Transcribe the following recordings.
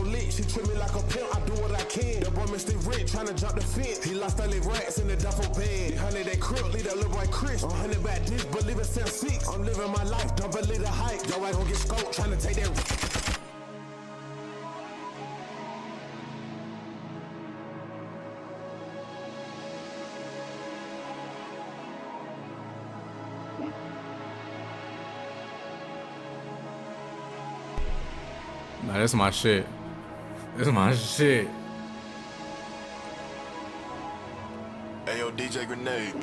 lit, she treat me like a pimp. I do what I can. The boy Mr. Rich tryna jump the fence. He lost all his rats in the duffel bag. The 100 they crib, leave that little boy Chris. 100 back this, believe it 6. I'm living my life, don't believe the hype. Yo, I gon' get scoped, tryna take that. Nah, this is my shit. This is my shit. Hey, yo, DJ Grenade.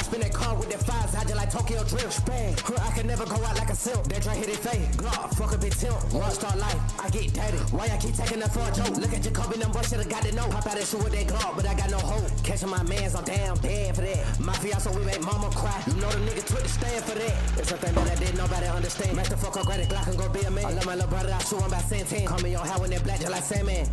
Spin that car with that fires, I just like Tokyo Drift. Spang, I can never go out like a silk. That dry hit it fade. Glock, fuck a big tilt. Rockstar life, I get dated. Why I keep taking that for a joke? Look at Jacoby, them boys should've got to know. Pop out that shit with that Glock, but I got no hope. Catching my mans, I'm damn dead for that. Mafia, so we make mama cry. You know the nigga Twitter stand for that. It's something that I did nobody understand. Make the fuck up, grab the Glock and go be a man. I love my little brother, I shoot him by 10. Call me on how in that black just like Sandman.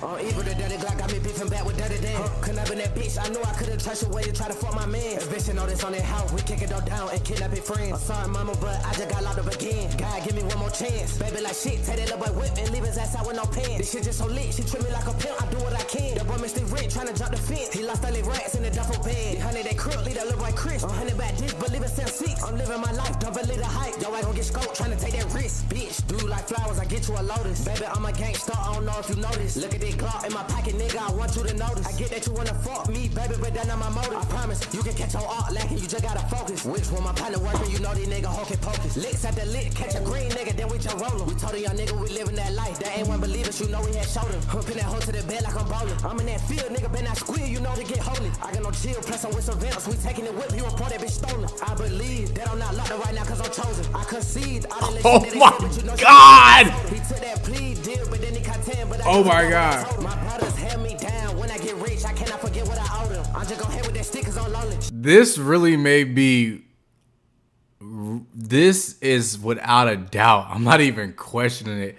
On evil, the dirty Glock got me beefing back with Dirty Dan. Couldn't have been that bitch, I knew I could've trust your way to try to fuck my man. If bitch know this on their house, we kick it all down and kidnap his friends. I'm sorry mama, but I just got locked up again. God, give me one more chance. Baby like shit, take that little boy whip and leave his ass out with no pants. This shit just so lit, she treat me like a pimp, I do what I can. The boy Mr. Rich tryna jump the fence. He lost all his rats in the duffel bag. The 100 they crib, leave that little boy Chris. 100 back this, believe it 6. I'm living my life, don't believe the hype. Yo, I gon' get scoped, tryna take that risk. Bitch, do you like flowers, I get you a lotus. Baby, I'm a gangster, I don't know if you notice. Look at this Glock in my pocket. Nigga, I want you to notice. I get that you wanna fuck me, baby, but that's not my motive. I promise, you can catch your art lacking, you just gotta focus. Which one my partner working, you know these nigga hocus pocus. Licks at the lick, catch a green nigga, then we just roll 'em. We told a young nigga we living that life, that ain't one believe us, you know we had showed him. Hook in that hoe to the bed like I'm bowling. I'm in that field, nigga, been not squeal, you know to get holy. I got no chill, plus I'm with surveillance, we taking the whip, you report that bitch stolen. I believe that I'm not locked up right now cause I'm chosen. I concede, I didn't Oh listen my to this shit, but you know God! He took that plea deal, but then he got 10, but I Oh my God. my brothers held me down. When I get rich, I cannot forget what I owe them. I'm just gonna head with that stickers on lonely. This really may be. This is without a doubt. I'm not even questioning it.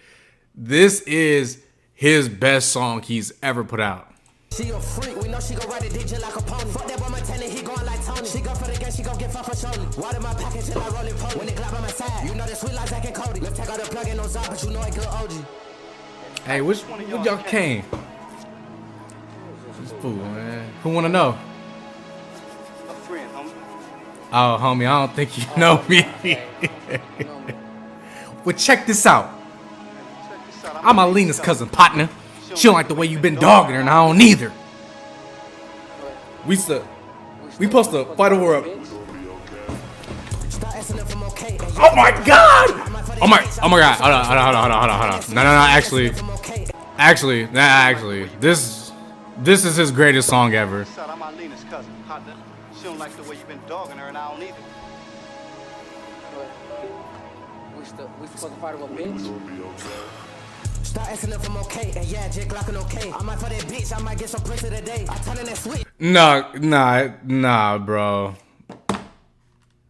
This is his best song he's ever put out. She a freak, we know she gon' ride a dick just like a pony. Fuck that boy Montana, he going like Tony. She go for the gun, she gon' get fucked for surely. Water my pocket till I roll it pony. When they clap on my side, you know that sweet like Zach and Cody. Let's take out the plug and no Zop, but you know it good OG. Hey, which y'all came? This fool, man. Who wanna know? A friend, homie. Oh, homie, I don't think you know me. Well, check this out. I'm Alina's cousin, partner. She don't like the way you been dogging her, and I don't either. We supposed to fight over a. Start asking if I'm okay. And Oh my God! Oh my God! Hold on. No. Actually, this is his greatest song ever. I'm Alina's cousin, partner. She don't like the way you been dogging her, and I don't either. We supposed to fight over a bitch? start asking if I'm okay. And yeah, Jake Glockin' okay. I might for that bitch, I might get some pussy today. I turn in that switch. Nah, bro.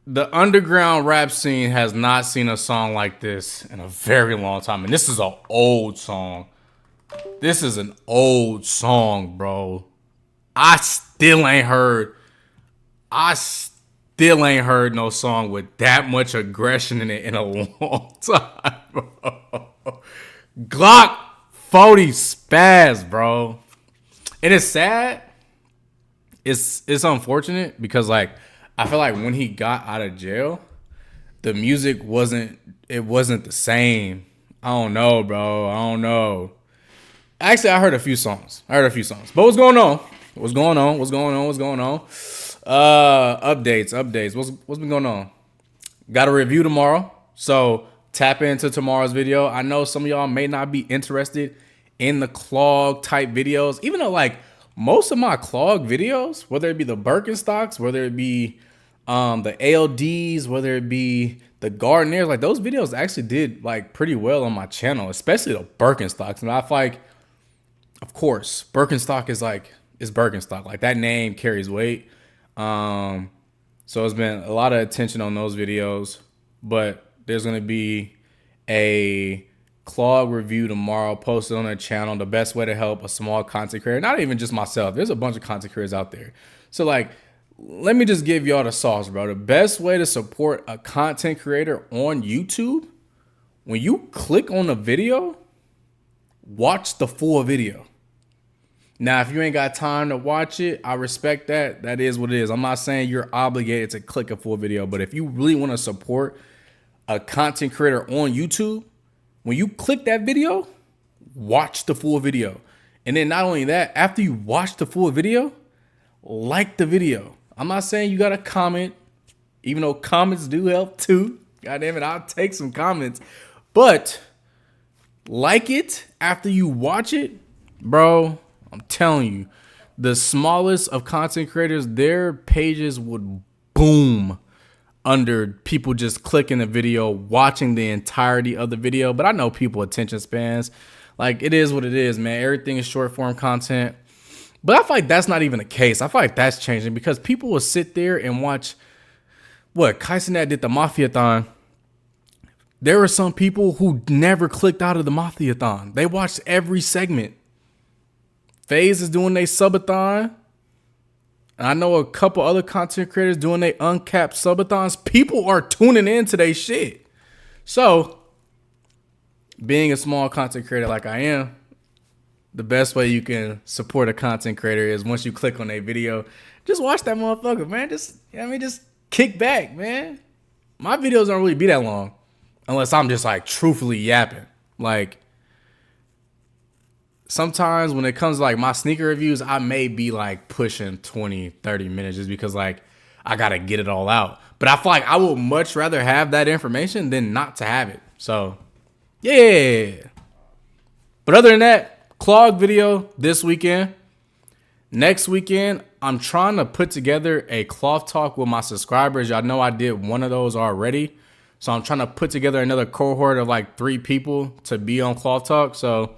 The underground rap scene has not seen a song like this in a very long time. And this is an old song. This is an old song, bro. I still ain't heard no song with that much aggression in it in a long time, bro. Glock 40 spaz, bro. And it's sad. It's unfortunate because, like, I feel like when he got out of jail, the music wasn't the same. I don't know, bro. I don't know. Actually, I heard a few songs. But what's going on? Updates. What's been going on? Got a review tomorrow. So tap into tomorrow's video. I know some of y'all may not be interested in the clog type videos, even though, like, most of my clog videos, whether it be the Birkenstocks, whether it be the ALDs, whether it be the Gardeners, like, those videos actually did, like, pretty well on my channel, especially the Birkenstocks. And I feel like, of course, Birkenstock is Birkenstock. Like, that name carries weight. So it's been a lot of attention on those videos, but there's going to be a clog review tomorrow posted on the channel. The best way to help a small content creator, not even just myself. There's a bunch of content creators out there. So, like, let me just give y'all the sauce, bro. The best way to support a content creator on YouTube when you click on a video, watch the full video. Now, if you ain't got time to watch it, I respect that. That is what it is. I'm not saying you're obligated to click a full video, but if you really want to support a content creator on YouTube, when you click that video, watch the full video. And then not only that, after you watch the full video, like the video. I'm not saying you got to comment, even though comments do help too. God damn it, I'll take some comments. But like it after you watch it, bro. I'm telling you, the smallest of content creators, their pages would boom under people just clicking the video, watching the entirety of the video. But I know people attention spans. Like, it is what it is, man. Everything is short form content. But I feel like that's not even the case. I feel like that's changing because people will sit there and watch what Kaisenat did the Mafiathon. There were some people who never clicked out of the Mafiathon. They watched every segment. FaZe is doing their subathon. And I know a couple other content creators doing their uncapped subathons. People are tuning into their shit. So, being a small content creator like I am, the best way you can support a content creator is once you click on a video, just watch that motherfucker, man. Just, you know what I mean? Just kick back, man. My videos don't really be that long unless I'm just like truthfully yapping. Like, sometimes when it comes to like my sneaker reviews, I may be like pushing 20, 30 minutes just because like I got to get it all out. But I feel like I would much rather have that information than not to have it. So, yeah. But other than that, Clog video this weekend. Next weekend, I'm trying to put together a cloth talk with my subscribers. Y'all know I did one of those already. So I'm trying to put together another cohort of like 3 people to be on cloth talk. So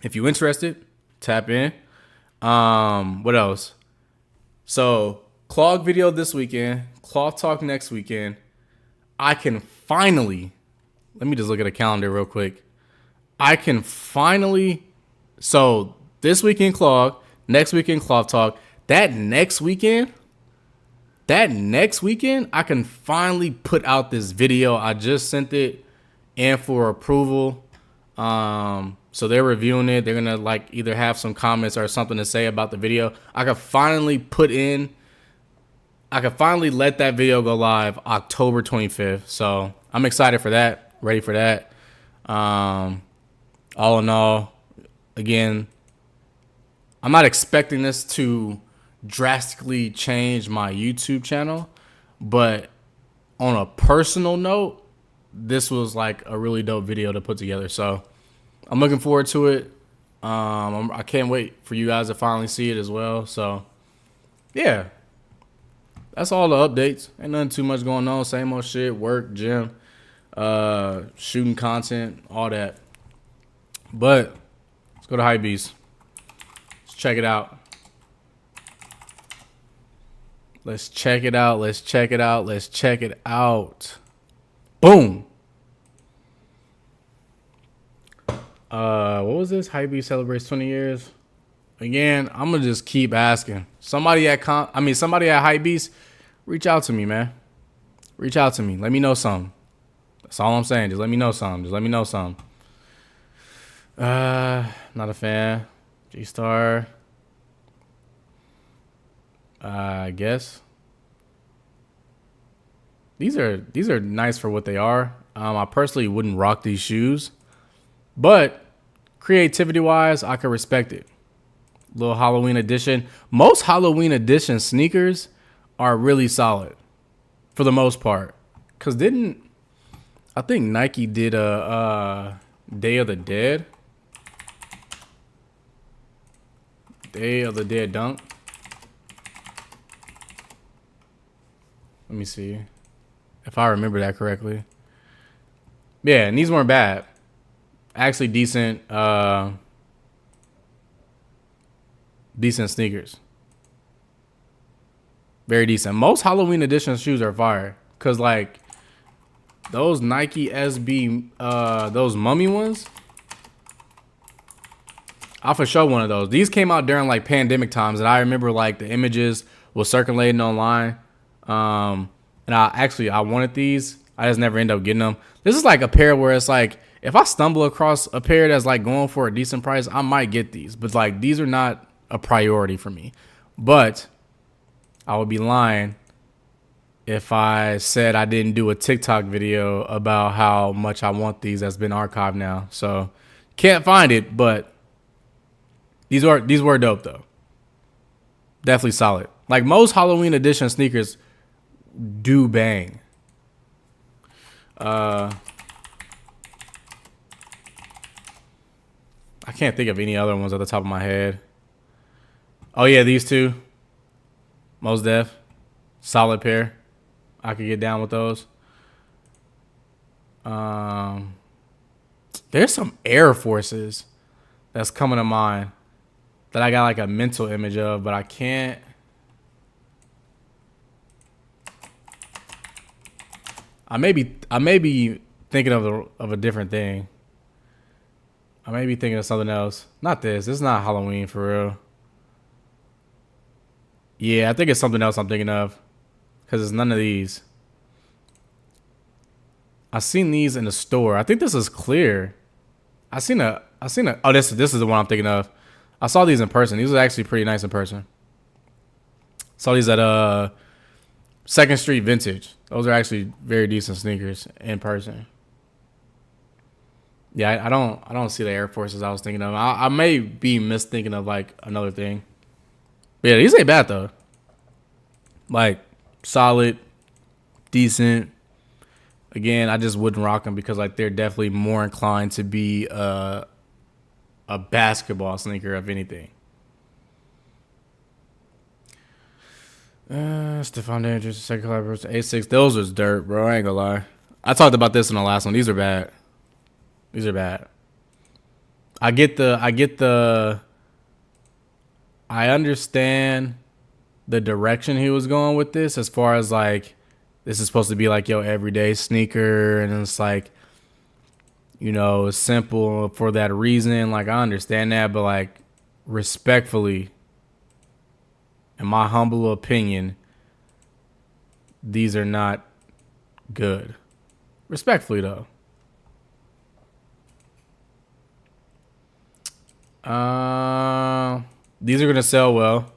if you're interested, tap in. What else? So, Clog video this weekend. Cloth talk next weekend. I can finally, let me just look at a calendar real quick. I can finally, so this weekend Clog, next weekend Cloth talk. That next weekend, I can finally put out this video. I just sent it in for approval. So they're reviewing it. They're gonna like either have some comments or something to say about the video. I could finally let that video go live October 25th. So I'm excited for that. Ready for that. All in all, again, I'm not expecting this to drastically change my YouTube channel, but on a personal note, this was like a really dope video to put together. So I'm looking forward to it. I can't wait for you guys to finally see it as well. So, yeah. That's all the updates. Ain't nothing too much going on. Same old shit. Work, gym, shooting content, all that. But let's go to Hypebeast. Let's check it out. Let's check it out. Let's check it out. Let's check it out. Boom. What was this? Hypebeast celebrates 20 years. Again, I'm gonna just keep asking. Somebody at Hypebeast, reach out to me, man. Reach out to me. Let me know something. That's all I'm saying. Just let me know something. Just let me know something. Not a fan. G-Star. I guess. These are nice for what they are. I personally wouldn't rock these shoes, but creativity-wise, I can respect it. Little Halloween edition. Most Halloween edition sneakers are really solid for the most part. Cause I think Nike did a Day of the Dead dunk. Let me see if I remember that correctly. Yeah, and these weren't bad. Actually decent sneakers. Very decent. Most Halloween edition shoes are fire. Cause like those Nike SB, those mummy ones, I'll for sure one of those. These came out during like pandemic times, and I remember like the images was circulating online. And I wanted these, I just never end up getting them. This is like a pair where it's like, if I stumble across a pair that's like going for a decent price, I might get these. But like, these are not a priority for me. But I would be lying if I said I didn't do a TikTok video about how much I want these that's been archived now. So can't find it, but these were dope though. Definitely solid. Like most Halloween edition sneakers do bang. I can't think of any other ones at the top of my head. Oh yeah, these two. Mos Def. Solid pair. I could get down with those. There's some Air Forces that's coming to mind that I got like a mental image of, but I can't. I may be thinking of a different thing. I may be thinking of something else. Not this. This is not Halloween for real. Yeah, I think it's something else I'm thinking of. Because it's none of these. I seen these in the store. I think this is clear. I seen a oh, this is the one I'm thinking of. I saw these in person. These are actually pretty nice in person. Saw these at 2nd Street Vintage. Those are actually very decent sneakers in person. Yeah, I don't see the Air Forces I was thinking of. I may be misthinking of like another thing. But yeah, these ain't bad though. Like solid, decent. Again, I just wouldn't rock them because like they're definitely more inclined to be a basketball sneaker of anything. Stephon Andrews, second collaboration, A6. Those was dirt, bro. I ain't gonna lie. I talked about this in the last one. These are bad. These are bad. I understand the direction he was going with this as far as like, this is supposed to be like your everyday sneaker. And it's like, you know, simple for that reason. Like, I understand that, but like respectfully, in my humble opinion, these are not good. Respectfully though. These are gonna sell well.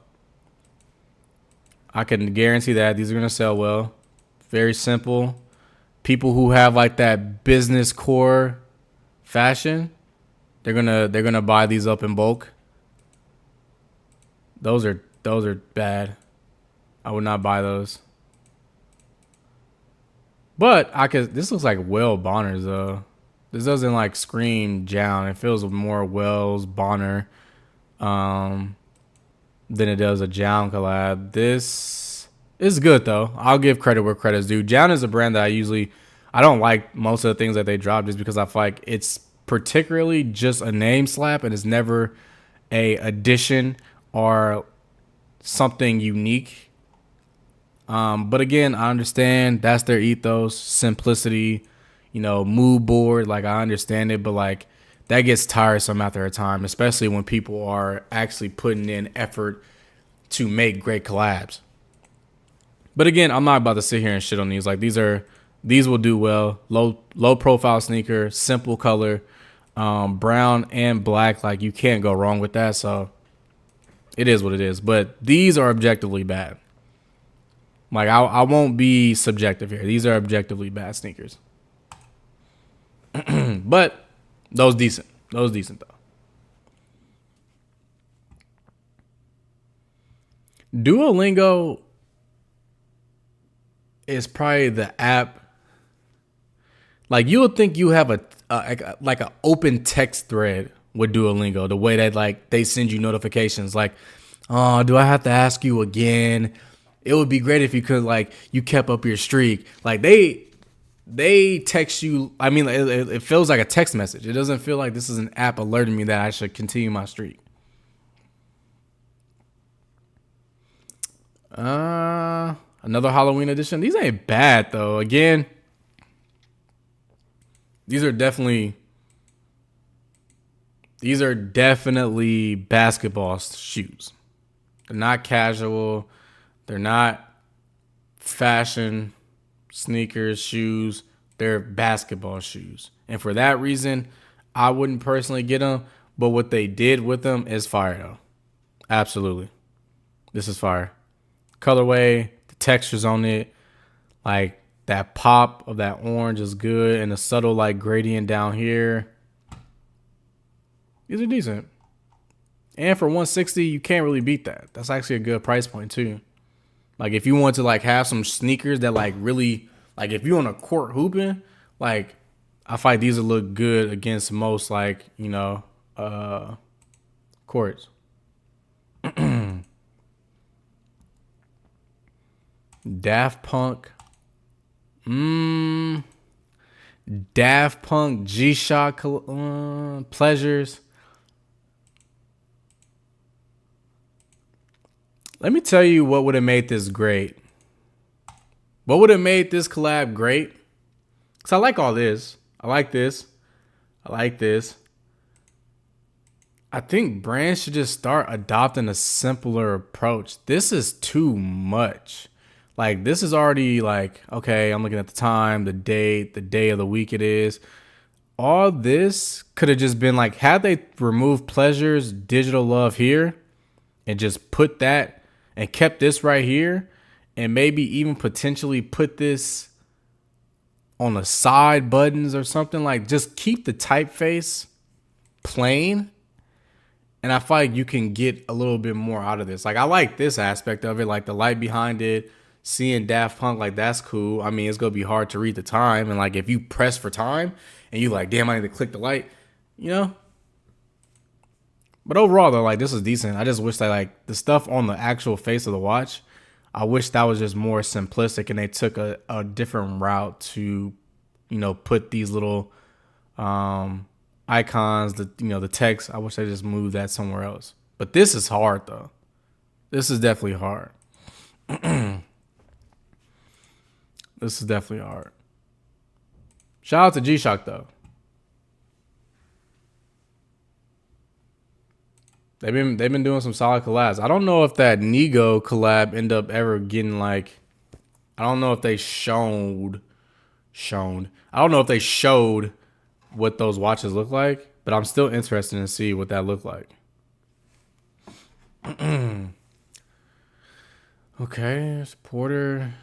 I can guarantee that these are gonna sell well. Very simple. People who have like that business core fashion, they're gonna buy these up in bulk. Those are bad. I would not buy those. But this looks like Well Bonners though. This doesn't like scream Jown. It feels more Wells Bonner than it does a Jown collab. This is good though. I'll give credit where credit's due. Jown is a brand that I don't like most of the things that they drop just because I feel like it's particularly just a name slap and it's never a addition or something unique. But again, I understand that's their ethos, simplicity, you know, mood board. Like, I understand it, but like that gets tiresome after a time, especially when people are actually putting in effort to make great collabs. But again, I'm not about to sit here and shit on these. Like, these will do well. Low profile sneaker, simple color, brown and black. Like, you can't go wrong with that. So it is what it is. But these are objectively bad. Like, I won't be subjective here. These are objectively bad sneakers. But those decent. Those decent though. Duolingo is probably the app. Like, you would think you have like an open text thread with Duolingo, the way that like they send you notifications like, oh, do I have to ask you again? It would be great if you could, like, you kept up your streak. Like, they text you. I mean, it feels like a text message. It doesn't feel like this is an app alerting me that I should continue my streak. Another Halloween edition. These ain't bad though. Again, these are definitely basketball shoes. They're not casual. They're not fashion sneakers, shoes. They're basketball shoes. And for that reason, I wouldn't personally get them. But what they did with them is fire, though. Absolutely. This is fire. Colorway, the textures on it, like that pop of that orange is good. And the subtle like gradient down here. These are decent. And for 160, you can't really beat that. That's actually a good price point too. Like if you want to like have some sneakers that like really, like if you're on a court hooping, like I feel like these would look good against most like, you know, courts. Daft Punk. Daft Punk G-Shock Pleasures. Let me tell you what would have made this great. What would have made this collab great? Because I like all this. I like this. I like this. I think brands should just start adopting a simpler approach. This is too much. Like, this is already like, okay, I'm looking at the time, the date, the day of the week it is. All this could have just been like, had they removed Pleasures, Digital Love here, and just put that and kept this right here, and maybe even potentially put this on the side buttons or something, like just keep the typeface plain. And I feel like you can get a little bit more out of this. Like I like this aspect of it, like the light behind it, seeing Daft Punk, like that's cool. I mean, it's gonna be hard to read the time, and like if you press for time and you like, damn, I need to click the light, you know. But overall though, like this is decent. I just wish that like the stuff on the actual face of the watch, I wish that was just more simplistic and they took a different route to, you know, put these little icons, the text. I wish they just moved that somewhere else. But this is hard though. This is definitely hard. This is definitely hard. Shout out to G-Shock though. They've been doing some solid collabs. I don't know if that Nigo collab end up ever getting like, I don't know if they showed what those watches look like, but I'm still interested to see what that looked like. Okay, supporter.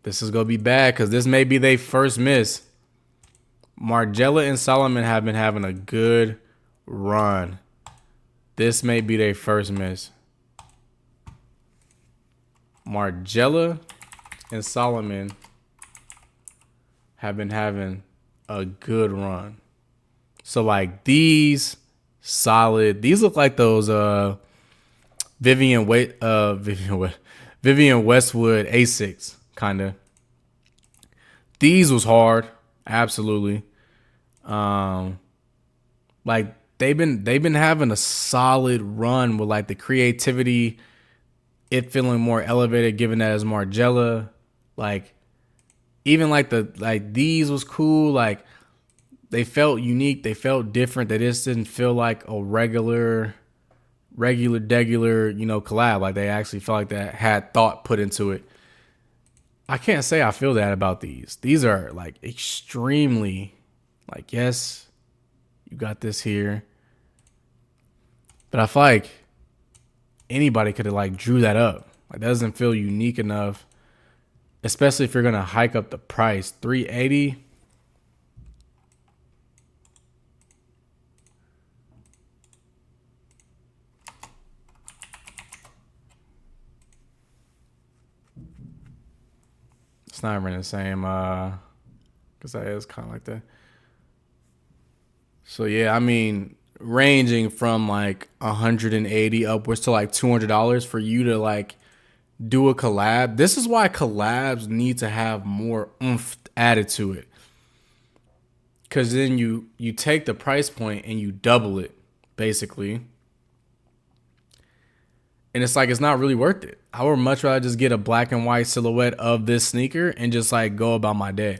This is gonna be bad because this may be their first miss. Margiela and Salomon have been having a good run. This may be their first miss. Margiela and Salomon have been having a good run. So like these solid, these look like those Vivian Westwood Asics kind of. These was hard, absolutely. Like they've been having a solid run with like the creativity, it feeling more elevated, given that as Margiela. Like even like these was cool. Like they felt unique, they felt different. They just didn't feel like a regular, you know, collab. Like they actually felt like that had thought put into it. I can't say I feel that about these. These are like extremely, like, yes, you got this here, but I feel like anybody could have like drew that up. Like that doesn't feel unique enough, especially if you're gonna hike up the price. $380. It's not even the same, because that is kind of like that. So yeah, I mean, ranging from like 180 upwards to like $200 for you to like do a collab. This is why collabs need to have more oomph added to it. Cause then you take the price point and you double it, basically. And it's like, it's not really worth it. I would much rather just get a black and white silhouette of this sneaker and just like go about my day.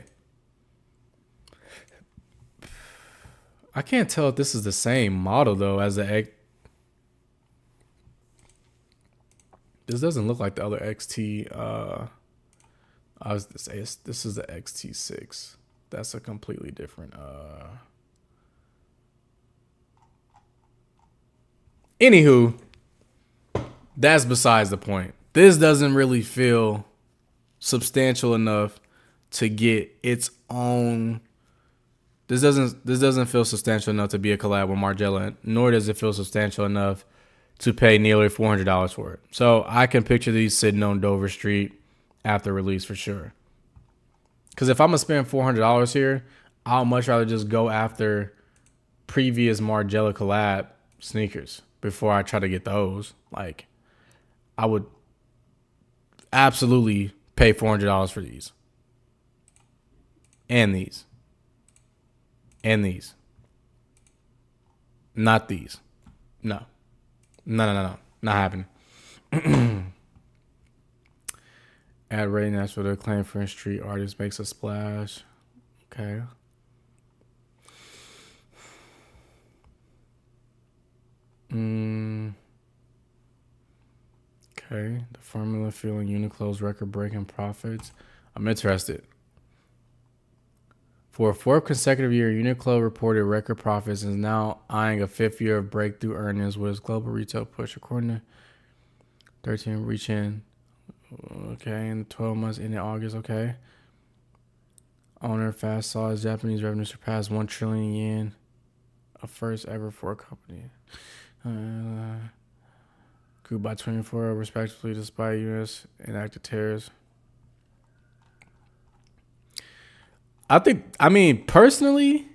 I can't tell if this is the same model though as the X. This doesn't look like the other XT. I was to say this is the XT6. That's a completely different. Anywho, that's besides the point. This doesn't really feel substantial enough to get its own. This doesn't feel substantial enough to be a collab with Margiela, nor does it feel substantial enough to pay nearly $400 for it. So I can picture these sitting on Dover Street after release for sure. Because if I'm gonna spend $400 here, I'll much rather just go after previous Margiela collab sneakers before I try to get those. Like, I would absolutely pay $400 for these. And these. And these. Not these. No. No. Not happening. Add rating that's for the acclaimed French street artist makes a splash. Okay. Okay. The formula fueling Uniqlo's record-breaking profits. I'm interested. For a fourth consecutive year, Uniqlo reported record profits and is now eyeing a fifth year of breakthrough earnings with its global retail push, according to 13 reaching. Okay, in the 12 months ending August. Okay. Owner fast saw his Japanese revenue surpass 1 trillion yen, a first ever for a company. Grew by 24 respectively despite U.S. enacted tariffs. I mean, personally,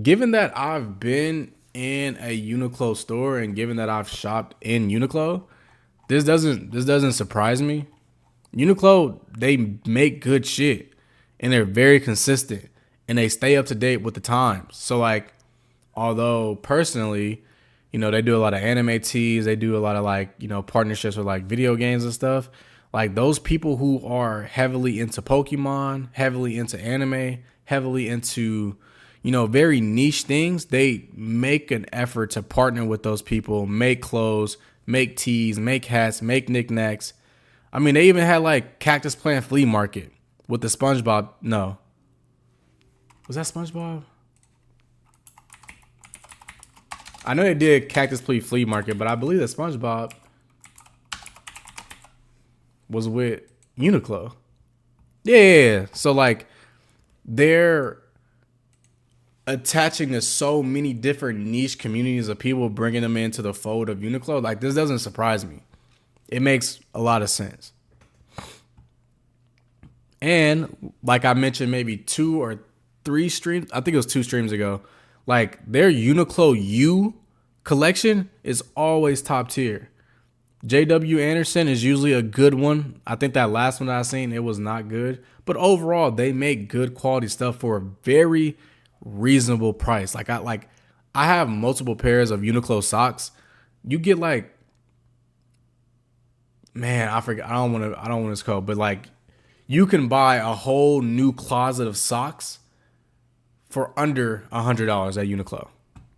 given that I've been in a Uniqlo store and given that I've shopped in Uniqlo, this doesn't surprise me. Uniqlo, they make good shit and they're very consistent and they stay up to date with the times. So like, although personally, you know, they do a lot of anime tees, they do a lot of like, you know, partnerships with like video games and stuff. Like those people who are heavily into Pokemon, heavily into anime, heavily into, you know, very niche things, they make an effort to partner with those people, make clothes, make tees, make hats, make knickknacks. I mean, they even had like Cactus Plant Flea Market with the SpongeBob. No. Was that SpongeBob? I know they did Cactus Plant Flea Market, but I believe that SpongeBob was with Uniqlo. Yeah. So like they're attaching to so many different niche communities of people, bringing them into the fold of Uniqlo. Like this doesn't surprise me. It makes a lot of sense. And like I mentioned, maybe 2 or 3 streams, I think it was 2 streams ago, like their Uniqlo U collection is always top tier. JW Anderson is usually a good one. I think that last one that I seen, it was not good. But overall, they make good quality stuff for a very reasonable price. Like I have multiple pairs of Uniqlo socks. You get like, man, I forget. I don't want to it's called, but like you can buy a whole new closet of socks for under $100 at Uniqlo.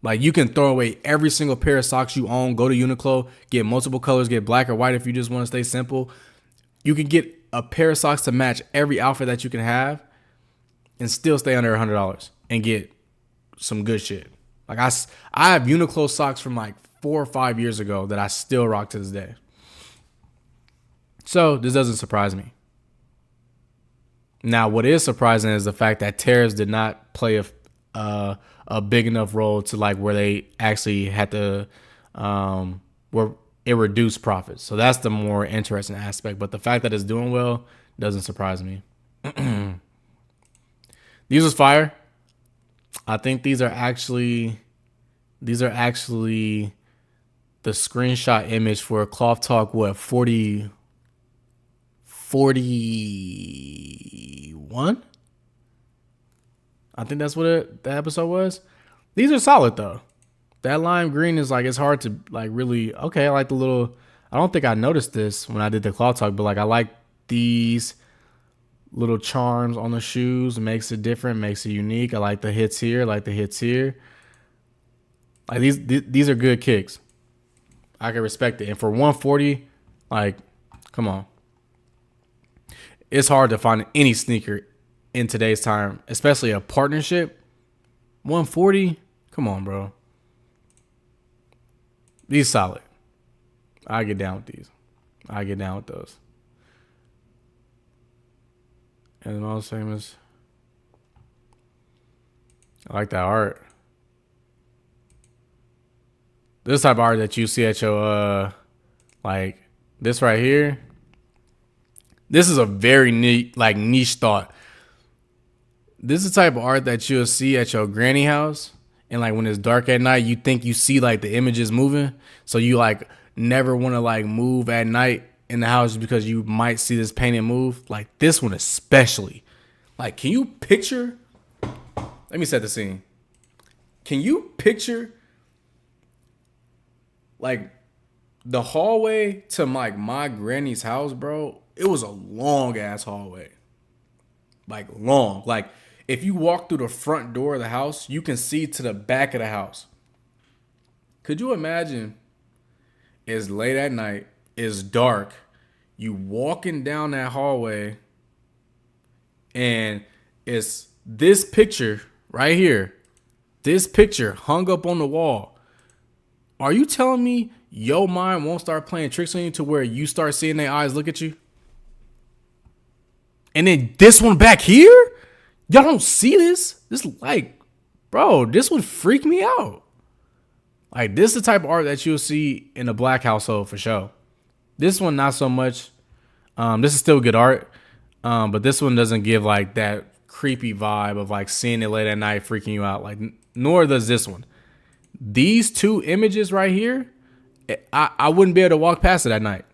Like you can throw away every single pair of socks you own, go to Uniqlo, get multiple colors, get black or white if you just want to stay simple. You can get a pair of socks to match every outfit that you can have and still stay under $100 and get some good shit. Like I have Uniqlo socks from like 4 or 5 years ago that I still rock to this day. So this doesn't surprise me. Now, what is surprising is the fact that tariffs did not play a big enough role to like where they actually had to where it reduced profits. So that's the more interesting aspect. But the fact that it's doing well doesn't surprise me. These was fire. I think these are actually the screenshot image for Cloth Talk. What 41? I think that's what the episode was. These are solid though. That lime green is like, it's hard to like really, okay, I like the little, I don't think I noticed this when I did the Cloth Talk, but like I like these little charms on the shoes. It makes it different, makes it unique. I like the hits here, Like these are good kicks. I can respect it. And for 140, like Come on. It's hard to find any sneaker in today's time, especially a partnership. 140. Come on, bro. These solid. I get down with these. I get down with those. And the most famous. I like that art. This type of art that you see at your like this right here. This is a very neat, like niche thought. This is the type of art that you'll see at your granny house. And like when it's dark at night, you think you see like the images moving. So you like never want to like move at night in the house because you might see this painting move. Like this one especially. Like, can you picture? Let me set the scene. Can you picture like the hallway to like my granny's house, bro? It was a long ass hallway. Like long. Like if you walk through the front door of the house, you can see to the back of the house. Could you imagine it's late at night, it's dark, you walking down that hallway, and it's this picture right here, this picture hung up on the wall. Are you telling me your mind won't start playing tricks on you to where you start seeing their eyes look at you? And then this one back here? Y'all don't see this? This like, bro, this would freak me out. Like, this is the type of art that you'll see in a black household for sure. This one, not so much. This is still good art. But this one doesn't give like that creepy vibe of like seeing it late at night freaking you out. Like, nor does this one. These two images right here, I wouldn't be able to walk past it at night.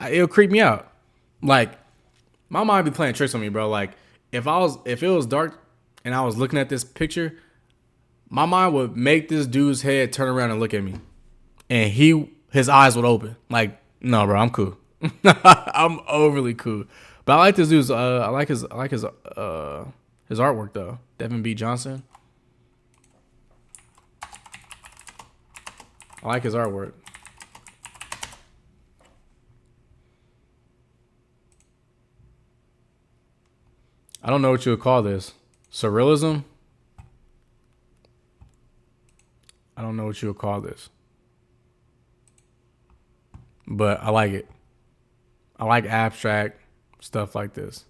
It'll creep me out. Like, my mind be playing tricks on me, bro. Like, if it was dark and I was looking at this picture, my mind would make this dude's head turn around and look at me, and his eyes would open. Like, no, bro, I'm cool. I'm overly cool. But I like this dude's. I like his artwork though. Devin B. Johnson. I like his artwork. I don't know what you would call this. Surrealism? I don't know what you would call this. But I like it. I like abstract stuff like this.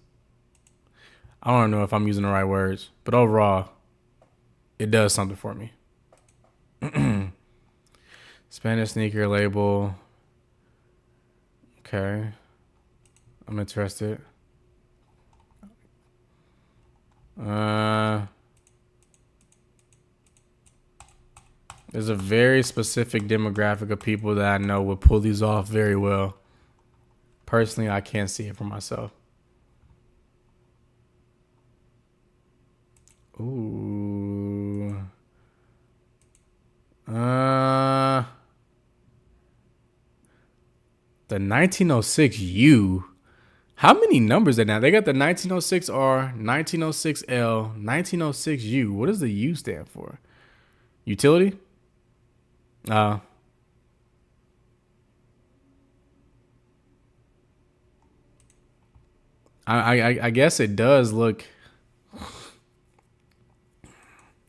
I don't know if I'm using the right words, but overall, it does something for me. Spanish sneaker label. Okay. I'm interested. There's a very specific demographic of people that I know would pull these off very well. Personally, I can't see it for myself. Ooh. The 1906U. How many numbers are now? They got the 1906R, 1906L, 1906U. What does the U stand for? Utility? I guess it does look.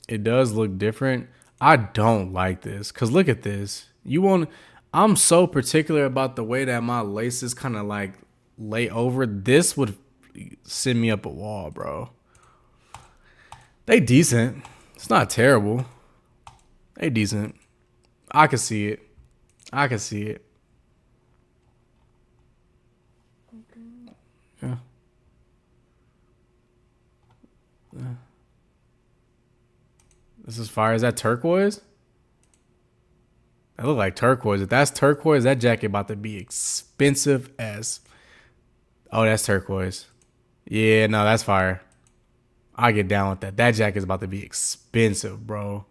It does look different. I don't like this because look at this. I'm so particular about the way that my laces kind of like lay over. This would send me up a wall, bro. They decent. It's not terrible. They decent. I can see it. I can see it. Yeah. This is fire. Is that turquoise? That look like turquoise. If that's turquoise, that jacket about to be expensive as. Oh, that's turquoise. Yeah, no, that's fire. I get down with that. That jacket's about to be expensive, bro.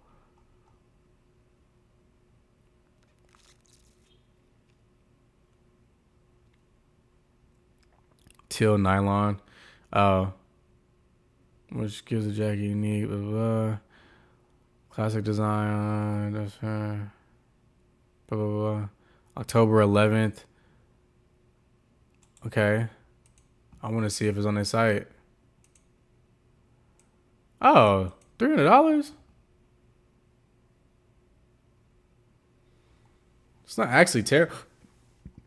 Teal nylon. Which gives the jacket unique. Blah, blah. Classic design. That's her. Blah, blah, blah. October 11th. Okay. I want to see if it's on their site. Oh, $300? It's not actually terrible.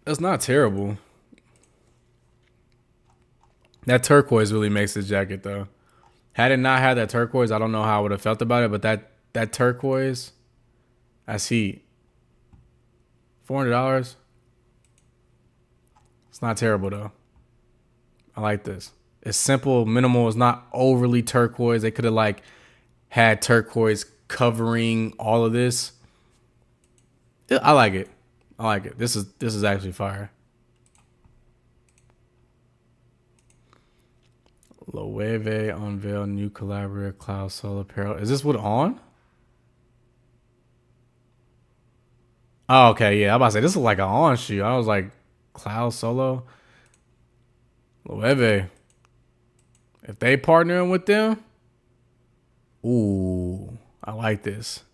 That's not terrible. That turquoise really makes this jacket though. Had it not had that turquoise, I don't know how I would have felt about it, but that turquoise, that's heat. $400. It's not terrible though. I like this. It's simple, minimal. It's not overly turquoise. They could have like had turquoise covering all of this. I like it. I like it. This is actually fire. Loewe unveil new collaborator Cloud Soul apparel. Is this what on? Oh, okay, yeah. I'm about to say this is like an on shoe. I was like, Cloud Solo. Loewe. If they partnering with them, ooh, I like this.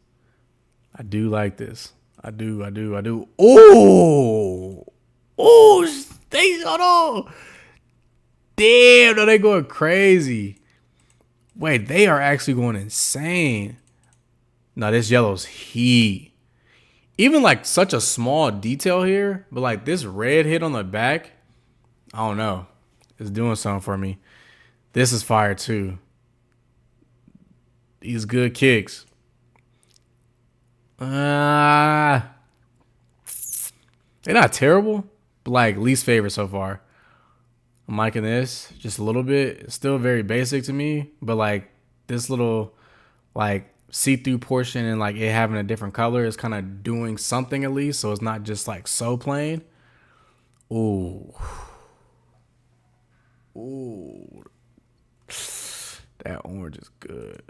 I do like this. I do. Ooh. Ooh, they hold on. Damn, no, they going crazy. Wait, they are actually going insane. No, this yellow's heat. Even like such a small detail here, but like this red hit on the back, I don't know. It's doing something for me. This is fire too. These good kicks. They're not terrible, but like least favorite so far. I'm liking this just a little bit. It's still very basic to me, but like this little like see-through portion and like it having a different color is kind of doing something at least, so it's not just like so plain. Ooh. Ooh. That orange is good.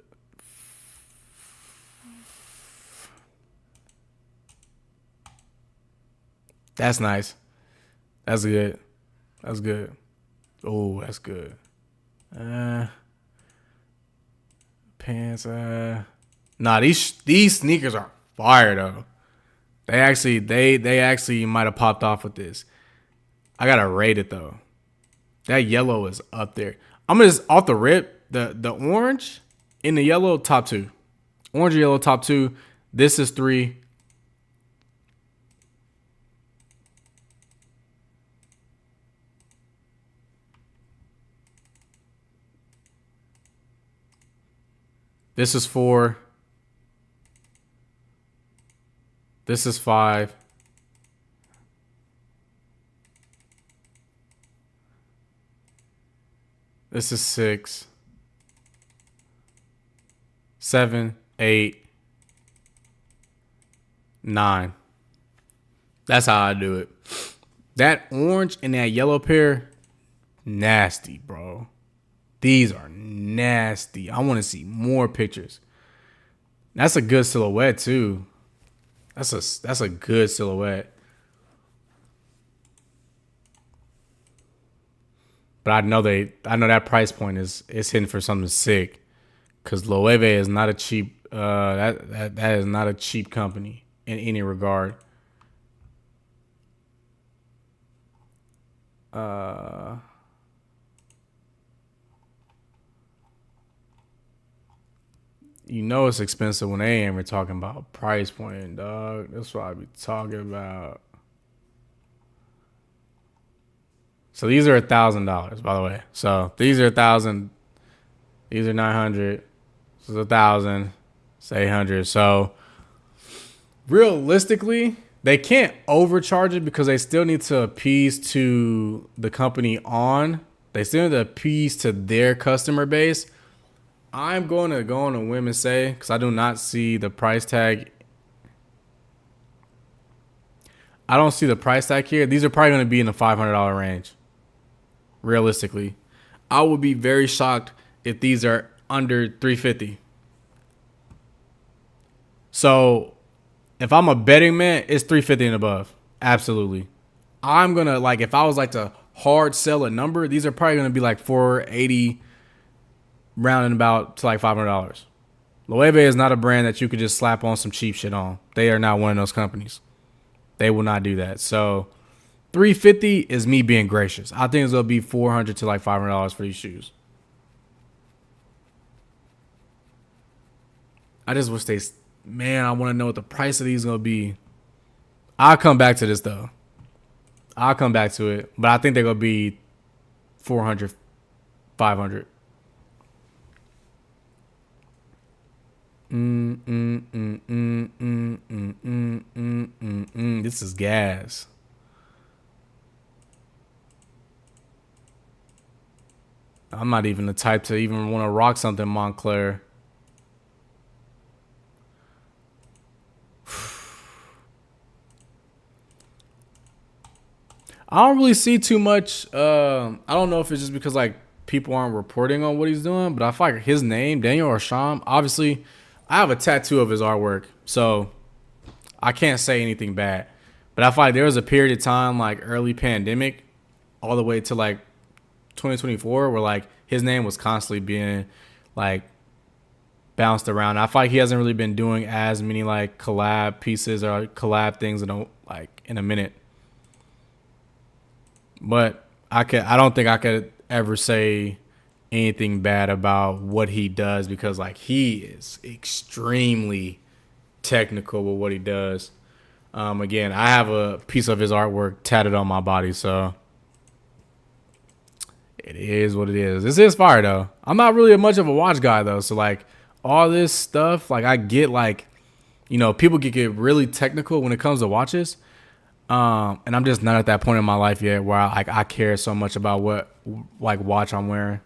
That's nice. That's good. That's good. Oh, that's good. Pants. Nah, these sneakers are fire though. They actually might have popped off with this. I gotta rate it though. That yellow is up there. I'm gonna just off the rip, the orange and the yellow top two. Orange and yellow top two. This is 3. This is 4. This is 5. This is 6. 7, 8, 9. That's how I do it. That orange and that yellow pair, nasty, bro. These are nasty. I want to see more pictures. That's a good silhouette too. That's a good silhouette. But I know that price point is hitting for something sick. Cause Loewe is not a cheap that is not a cheap company in any regard. You know it's expensive when they ain't even talking about price point, dog. That's what I be talking about. So these are $1,000, by the way. So these are 1,000. These are 900. This is 1,000. It's 800. So realistically, they can't overcharge it because they still need to appease to the company on. They still need to appease to their customer base. I'm going to go on a whim and say, because I do not see the price tag. I don't see the price tag here. These are probably going to be in the $500 range. Realistically, I would be very shocked if these are under $350. So if I'm a betting man, it's $350 and above. Absolutely. I'm going to like, if I was like to hard sell a number, these are probably going to be like $480, rounding about to like $500. Loewe is not a brand that you could just slap on some cheap shit on. They are not one of those companies. They will not do that. So $350 is me being gracious. I think it's gonna be $400 to like $500 for these shoes. I just wish they, man, I want to know what the price of these gonna be. I'll come back to this though. I'll come back to it, but I think they're gonna be 400, 500. This is gas. I'm not even the type to even want to rock something Montclair. I don't really see too much. I don't know if it's just because like people aren't reporting on what he's doing, but I feel like his name, Daniel Arsham, obviously I have a tattoo of his artwork, so I can't say anything bad. But I feel like there was a period of time, like early pandemic, all the way to like 2024, where like his name was constantly being like bounced around. I feel like he hasn't really been doing as many like collab pieces or collab things in a minute. But I don't think I could ever say anything bad about what he does, because like he is extremely technical with what he does. Again, I have a piece of his artwork tatted on my body, so it is what it is. This is fire though. I'm not really much of a watch guy though, so like all this stuff, like I get like, you know, people get really technical when it comes to watches. And I'm just not at that point in my life yet where I care so much about what like watch I'm wearing.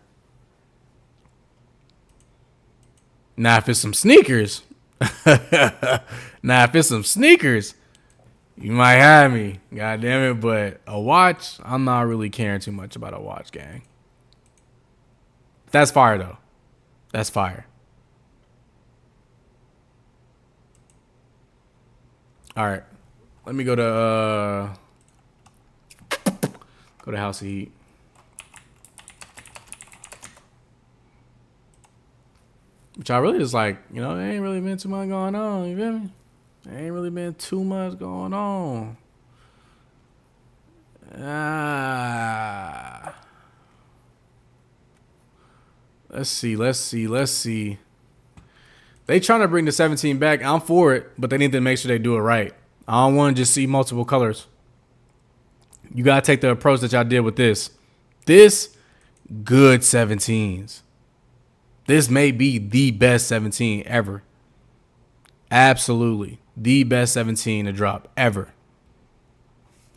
Now, if it's some sneakers, you might have me. God damn it. But a watch, I'm not really caring too much about a watch, gang. That's fire, though. That's fire. All right. Let me go to House of Heat. Which I really just like, you know, there ain't really been too much going on, you feel me? There ain't really been too much going on. Let's see. They trying to bring the 17 back. I'm for it, but they need to make sure they do it right. I don't want to just see multiple colors. You got to take the approach that y'all did with this. This, good 17s. This may be the best 17 ever. Absolutely. The best 17 to drop ever.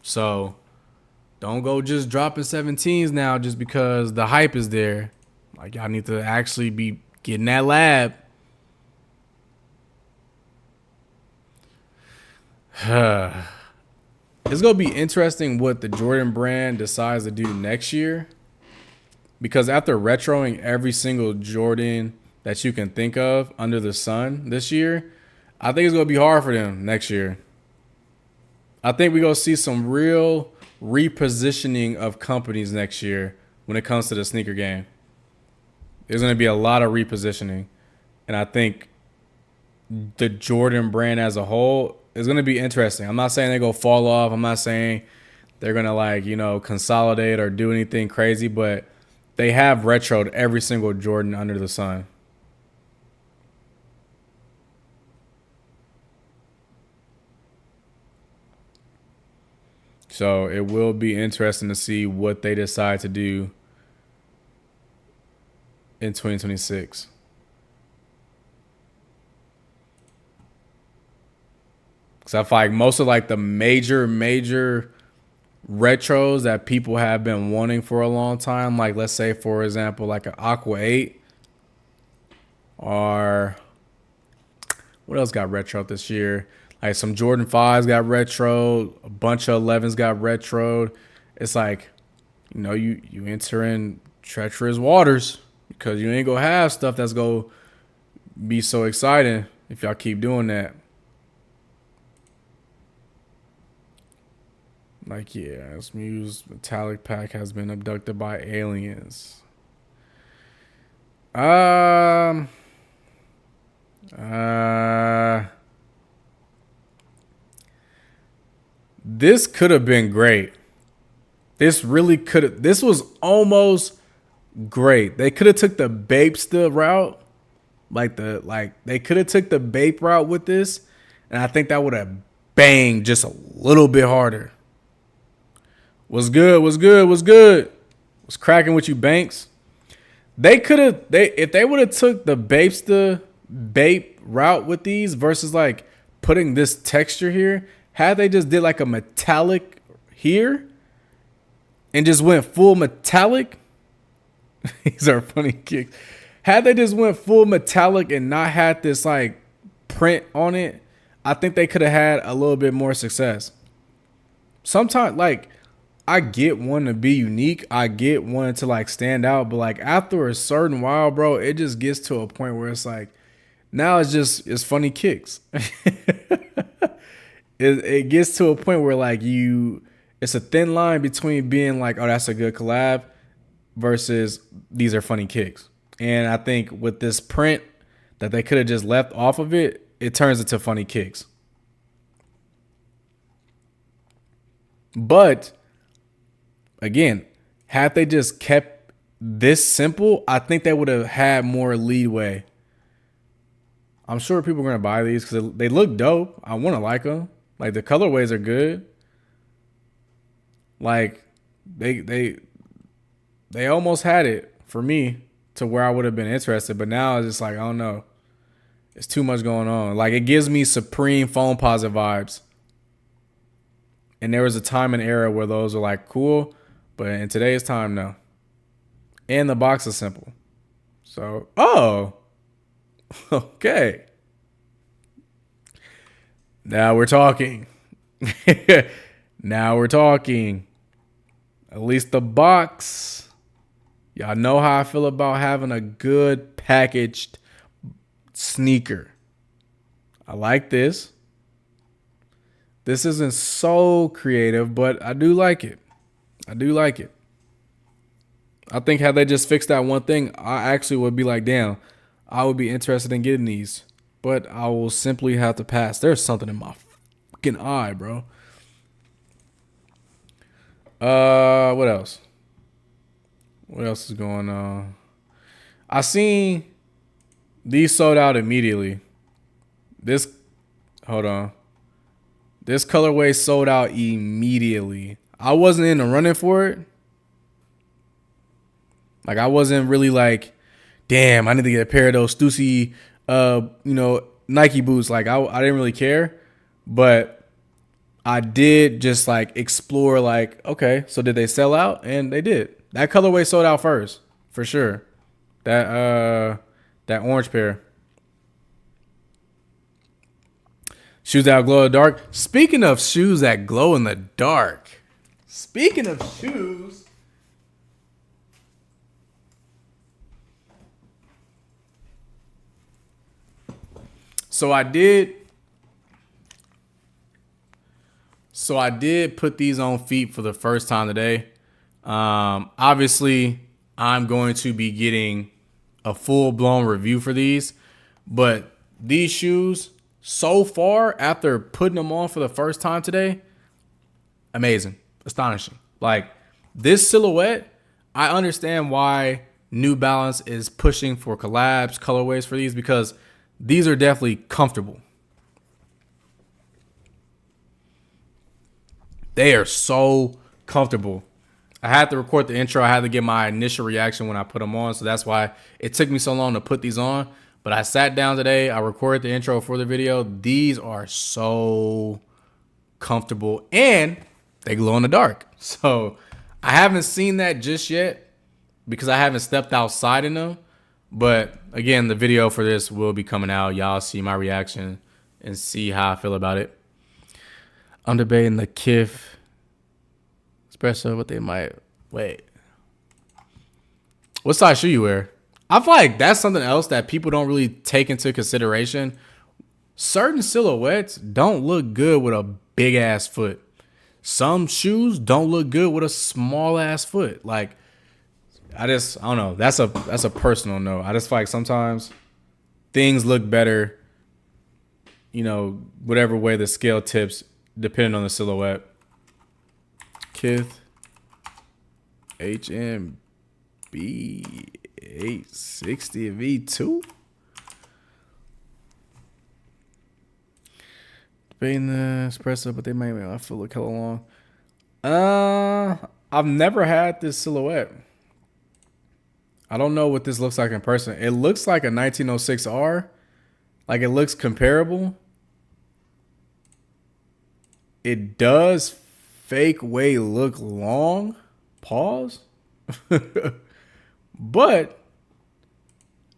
So, don't go just dropping 17s now just because the hype is there. Like, y'all need to actually be getting that lab. It's going to be interesting what the Jordan brand decides to do next year, because after retroing every single Jordan that you can think of under the sun this year, I think it's going to be hard for them next year. I think we're going to see some real repositioning of companies next year when it comes to the sneaker game. There's going to be a lot of repositioning, and I think the Jordan brand as a whole is going to be interesting. I'm not saying they're going to fall off. I'm not saying they're going to, like, you know, consolidate or do anything crazy, but they have retroed every single Jordan under the sun. So it will be interesting to see what they decide to do in 2026. Because I feel like most of like the major retros that people have been wanting for a long time, like let's say for example like an Aqua 8, or what else got retroed this year? Like some Jordan 5s got retroed, a bunch of 11s got retroed. It's like, you know, you enter in treacherous waters, because you ain't gonna have stuff that's gonna be so exciting if y'all keep doing that. Like, yeah, Muse Metallic Pack has been abducted by aliens. This could have been great. This really could have. This was almost great. They could have took the Bapesta route, they could have took the Bape route with this, and I think that would have banged just a little bit harder. What's good? What's good? What's good? What's cracking with you, Banks? They could have. If they would have took the Bapesta Bape route with these versus like putting this texture here, had they just did like a metallic here and just went full metallic. These are funny kicks. Had they just went full metallic and not had this like print on it, I think they could have had a little bit more success. Sometimes, like, I get one to be unique. I get one to like stand out, but like after a certain while, bro, it just gets to a point where it's like, now it's funny kicks. It gets to a point where like it's a thin line between being like, oh, that's a good collab versus these are funny kicks. And I think with this print that they could have just left off of it, it turns into funny kicks. But again, had they just kept this simple, I think they would have had more leeway. I'm sure people are going to buy these because they look dope. I want to like them. Like, the colorways are good. Like, they almost had it for me to where I would have been interested. But now it's just like, I don't know. It's too much going on. Like, it gives me Supreme Foamposite vibes. And there was a time and era where those were like cool. But in today's time, no. And the box is simple. So, oh. Okay. Now we're talking. Now we're talking. At least the box. Y'all know how I feel about having a good packaged sneaker. I like this. This isn't so creative, but I do like it. I do like it. I think had they just fixed that one thing, I actually would be like, damn, I would be interested in getting these. But I will simply have to pass. There's something in my fucking eye, bro. What else? What else is going on? I seen these sold out immediately. Hold on. This colorway sold out immediately. I wasn't in the running for it. Like, I wasn't really like, damn, I need to get a pair of those Stussy, Nike boots. Like, I didn't really care. But I did just, like, explore, like, okay, so did they sell out? And they did. That colorway sold out first, for sure. That orange pair. Shoes that glow in the dark. Speaking of shoes that glow in the dark. Speaking of shoes. So I did put these on feet for the first time today. Obviously, I'm going to be getting a full-blown review for these. But these shoes, so far, after putting them on for the first time today, amazing. Astonishing. Like, this silhouette, I understand why New Balance is pushing for collabs, colorways for these, because these are definitely comfortable. They are so comfortable. I had to record the intro. I had to get my initial reaction when I put them on. So that's why it took me so long to put these on. But I sat down today. I recorded the intro for the video. These are so comfortable. And they glow in the dark. So I haven't seen that just yet because I haven't stepped outside in them. But again, the video for this will be coming out. Y'all see my reaction and see how I feel about it. I'm debating the Kith, especially what they might. Wait. What size shoe you wear? I feel like that's something else that people don't really take into consideration. Certain silhouettes don't look good with a big ass foot. Some shoes don't look good with a small ass foot. Like, I don't know. That's a personal note. I just feel like sometimes things look better, whatever way the scale tips, depending on the silhouette. Kith HMB 860 V2. Debating the espresso, but they might make my foot look hella long. I've never had this silhouette. I don't know what this looks like in person. It looks like a 1906R. Like, it looks comparable. It does fake way look long. Pause. But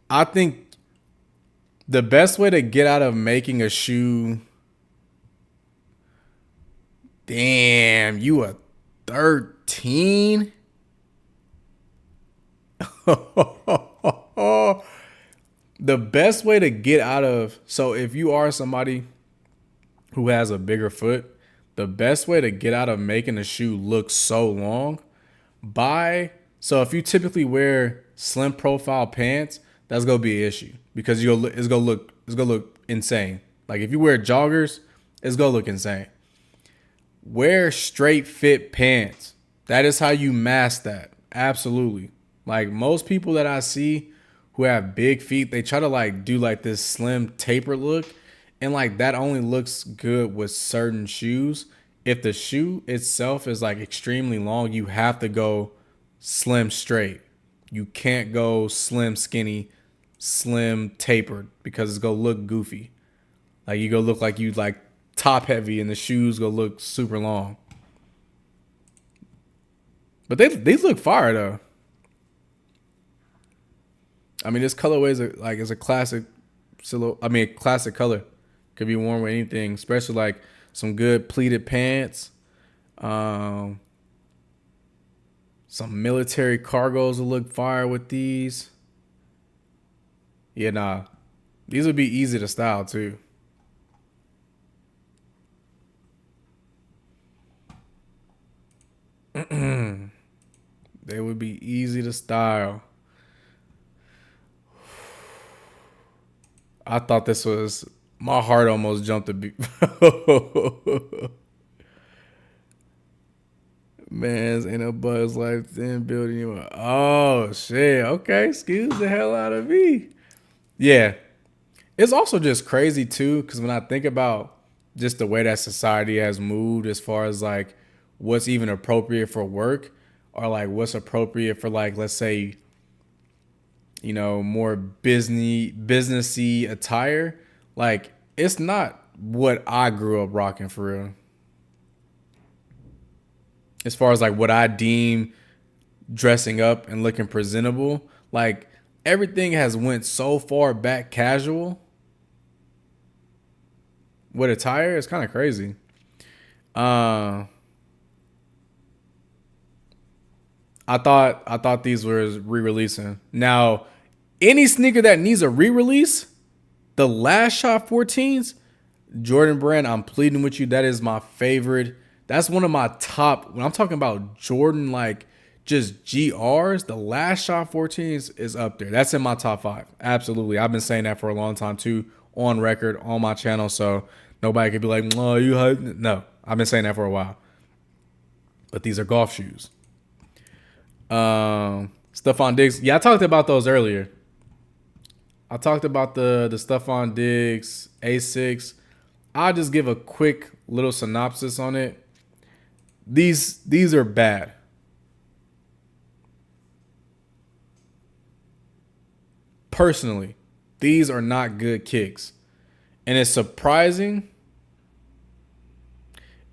I think the best way to get out of making a shoe. Damn, you a 13? The best way to get out of, so if you are somebody who has a bigger foot, the best way to get out of making a shoe look so long, so if you typically wear slim profile pants, that's gonna be an issue because it's gonna look insane. Like if you wear joggers, it's gonna look insane. Wear straight fit pants. That is how you mask that. Absolutely. Like most people that I see who have big feet, they try to like do like this slim taper look. And like that only looks good with certain shoes. If the shoe itself is like extremely long, you have to go slim straight. You can't go slim skinny, slim tapered because it's gonna look goofy. Like you go look like you like top heavy and the shoes gonna look super long. But they look fire though. I mean, this colorway is a classic classic color. Could be worn with anything, especially like some good pleated pants. Some military cargos will look fire with these. Yeah, nah. These would be easy to style too. They would be easy to style. I thought this was, my heart almost jumped a beat. Man's ain't a Buzz Life then building you up. Oh shit. Okay, excuse the hell out of me. Yeah. It's also just crazy too, because when I think about just the way that society has moved as far as like what's even appropriate for work, or like what's appropriate for like, let's say, you know, more businessy attire. Like it's not what I grew up rocking for real. As far as like what I deem dressing up and looking presentable, like everything has went so far back casual with attire. It's kind of crazy. I thought these were re-releasing. Now, any sneaker that needs a re-release, the Last Shot 14s, Jordan Brand, I'm pleading with you. That is my favorite. That's one of my top. When I'm talking about Jordan, like just GRs, the Last Shot 14s is up there. That's in my top 5. Absolutely. I've been saying that for a long time too, on record, on my channel. So nobody could be like, oh, you hype. No, I've been saying that for a while. But these are golf shoes. Stephon Diggs. Yeah, I talked about those earlier. I talked about the Stephon Diggs A6. I'll just give a quick little synopsis on it. These are bad. Personally, these are not good kicks. And it's surprising.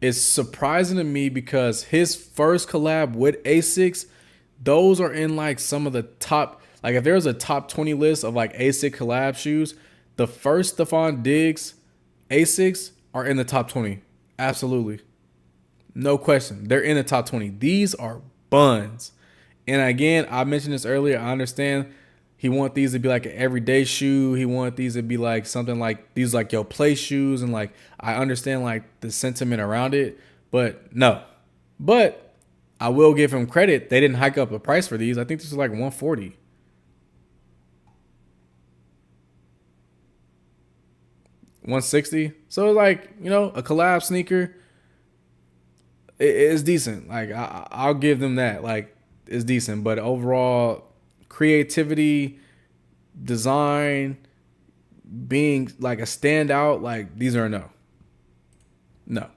It's surprising to me because his first collab with A6, those are in like some of the top, like if there's a top 20 list of like A6 collab shoes, the first Stephon Diggs A6 are in the top 20. Absolutely. No question. They're in the top 20. These are buns. And again, I mentioned this earlier. I understand he want these to be like an everyday shoe. He want these to be like something like these like your play shoes. And like, I understand like the sentiment around it, but no. But I will give him credit. They didn't hike up the price for these. I think this is like $140. $160. So like, you know, a collab sneaker, it's decent. Like I'll give them that. Like is decent, but overall creativity, design, being like a standout, like these are a no. No.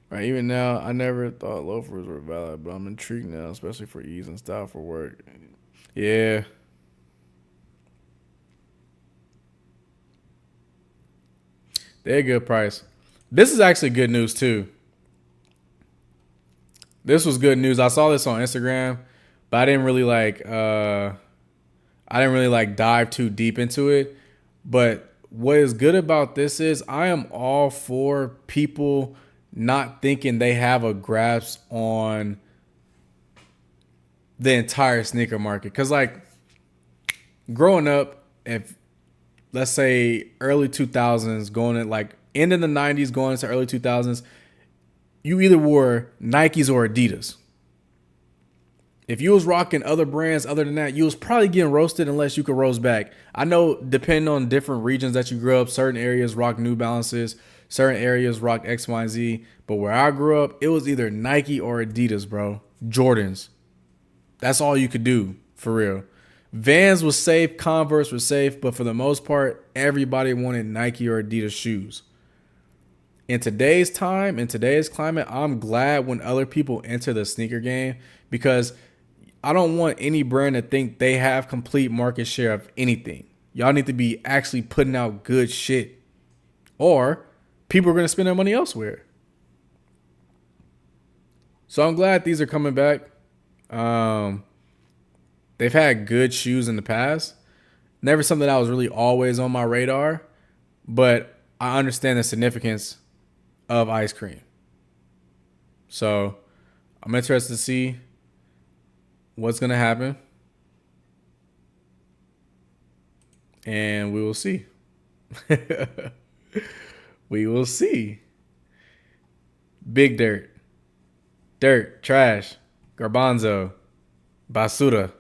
Right, even now, I never thought loafers were valid, but I'm intrigued now, especially for ease and style for work. Yeah. They're a good price. This is actually good news too. This was good news. I saw this on Instagram, but I didn't really like dive too deep into it. But what is good about this is I am all for people not thinking they have a grasp on the entire sneaker market. Cause like growing up, if let's say early 2000s, going in like end of the 90s, going into early 2000s, you either wore Nikes or Adidas. If you was rocking other brands other than that, you was probably getting roasted unless you could roast back. I know depending on different regions that you grew up, certain areas rock New Balances, certain areas rock X, Y, and Z. But where I grew up, it was either Nike or Adidas, bro. Jordans. That's all you could do, for real. Vans was safe, Converse was safe, but for the most part, everybody wanted Nike or Adidas shoes. In today's time, in today's climate, I'm glad when other people enter the sneaker game because I don't want any brand to think they have complete market share of anything. Y'all need to be actually putting out good shit, or people are going to spend their money elsewhere. So I'm glad these are coming back. They've had good shoes in the past. Never something that was really always on my radar, but I understand the significance of ice cream. So I'm interested to see what's going to happen. And we will see. We will see. Big Dirt. Dirt. Trash. Garbanzo. Basura.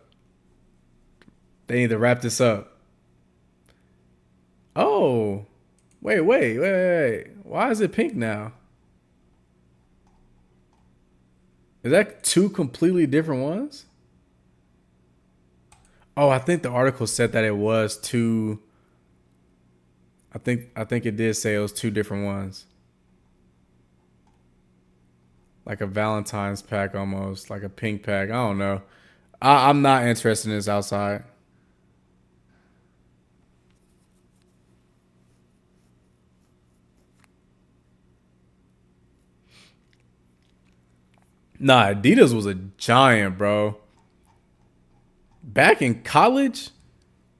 They need to wrap this up. Oh. Wait. Why is it pink now? Is that two completely different ones? Oh, I think the article said that it was two. I think it did say it was two different ones. Like a Valentine's pack almost, like a pink pack. I don't know. I'm not interested in this outside. Nah, Adidas was a giant, bro. Back in college,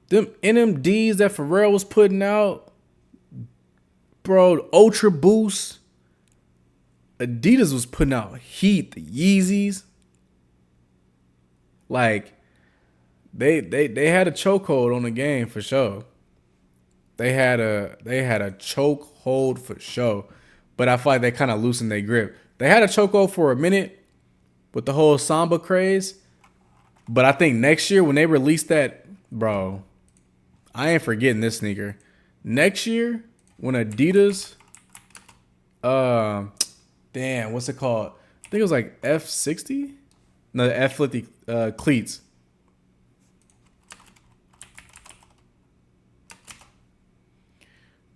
them NMDs that Pharrell was putting out, bro, Ultra Boost. Adidas was putting out heat, the Yeezys. Like, they had a chokehold on the game for sure. They had a chokehold for sure. But I feel like they kind of loosened their grip. They had a chokehold for a minute with the whole Samba craze. But I think next year when they release that, bro, I ain't forgetting this sneaker. Next year when Adidas, damn, what's it called? I think it was like F60? No, the F50 cleats.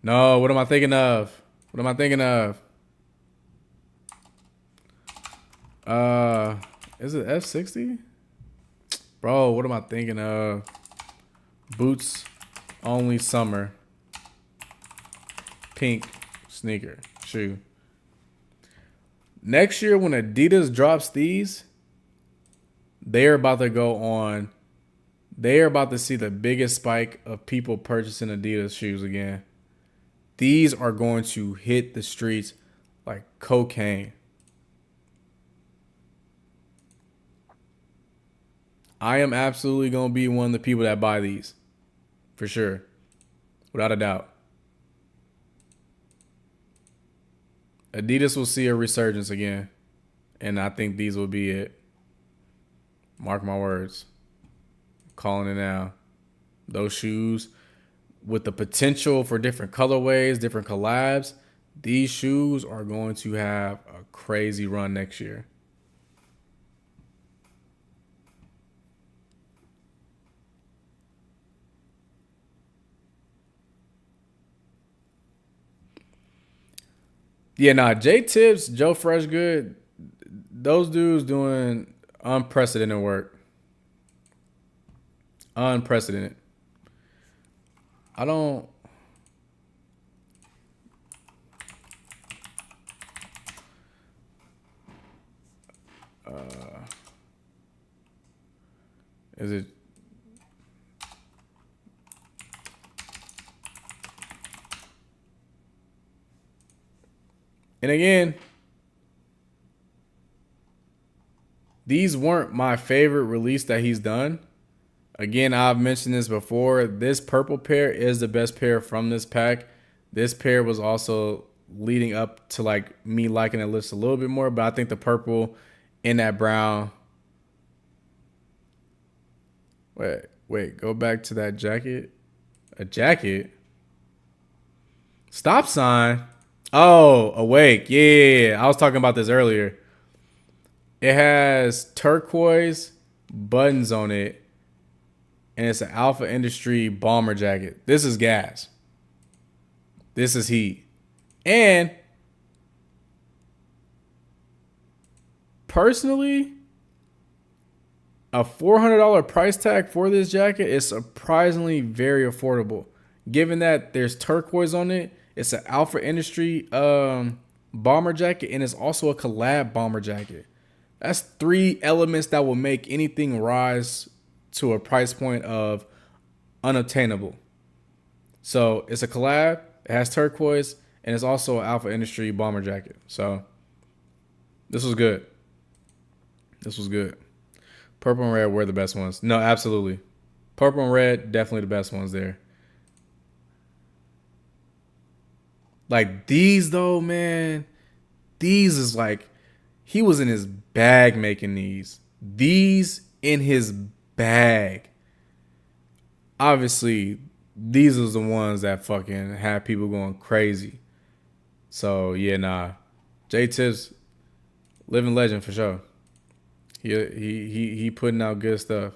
No, what am I thinking of? Is it F60? Bro, what am I thinking of? Boots only summer. Pink sneaker shoe. Next year when Adidas drops these, they're about to see the biggest spike of people purchasing Adidas shoes again. These are going to hit the streets like cocaine. I am absolutely going to be one of the people that buy these. For sure. Without a doubt. Adidas will see a resurgence again. And I think these will be it. Mark my words. Calling it now. Those shoes with the potential for different colorways, different collabs. These shoes are going to have a crazy run next year. Yeah, nah, J Tips, Joe Freshgood, those dudes doing unprecedented work. Unprecedented. I don't. Is it? And again, these weren't my favorite release that he's done. Again, I've mentioned this before. This purple pair is the best pair from this pack. This pair was also leading up to like me liking the list a little bit more, but I think the purple in that brown. Wait, go back to that jacket. A jacket? Stop sign. Oh, Awake. Yeah, I was talking about this earlier. It has turquoise buttons on it, and it's an Alpha Industry bomber jacket. This is gas. This is heat. And personally, a $400 price tag for this jacket is surprisingly very affordable. Given that there's turquoise on it, it's an Alpha Industry bomber jacket, and it's also a collab bomber jacket. That's 3 elements that will make anything rise to a price point of unobtainable. So it's a collab, it has turquoise, and it's also an Alpha Industry bomber jacket. So this was good. This was good. Purple and red were the best ones. No, absolutely. Purple and red, definitely the best ones there. Like these though, man. These is like, he was in his bag making these. These in his bag. Obviously, these are the ones that fucking have people going crazy. So yeah, nah. J Tips, living legend for sure. He putting out good stuff.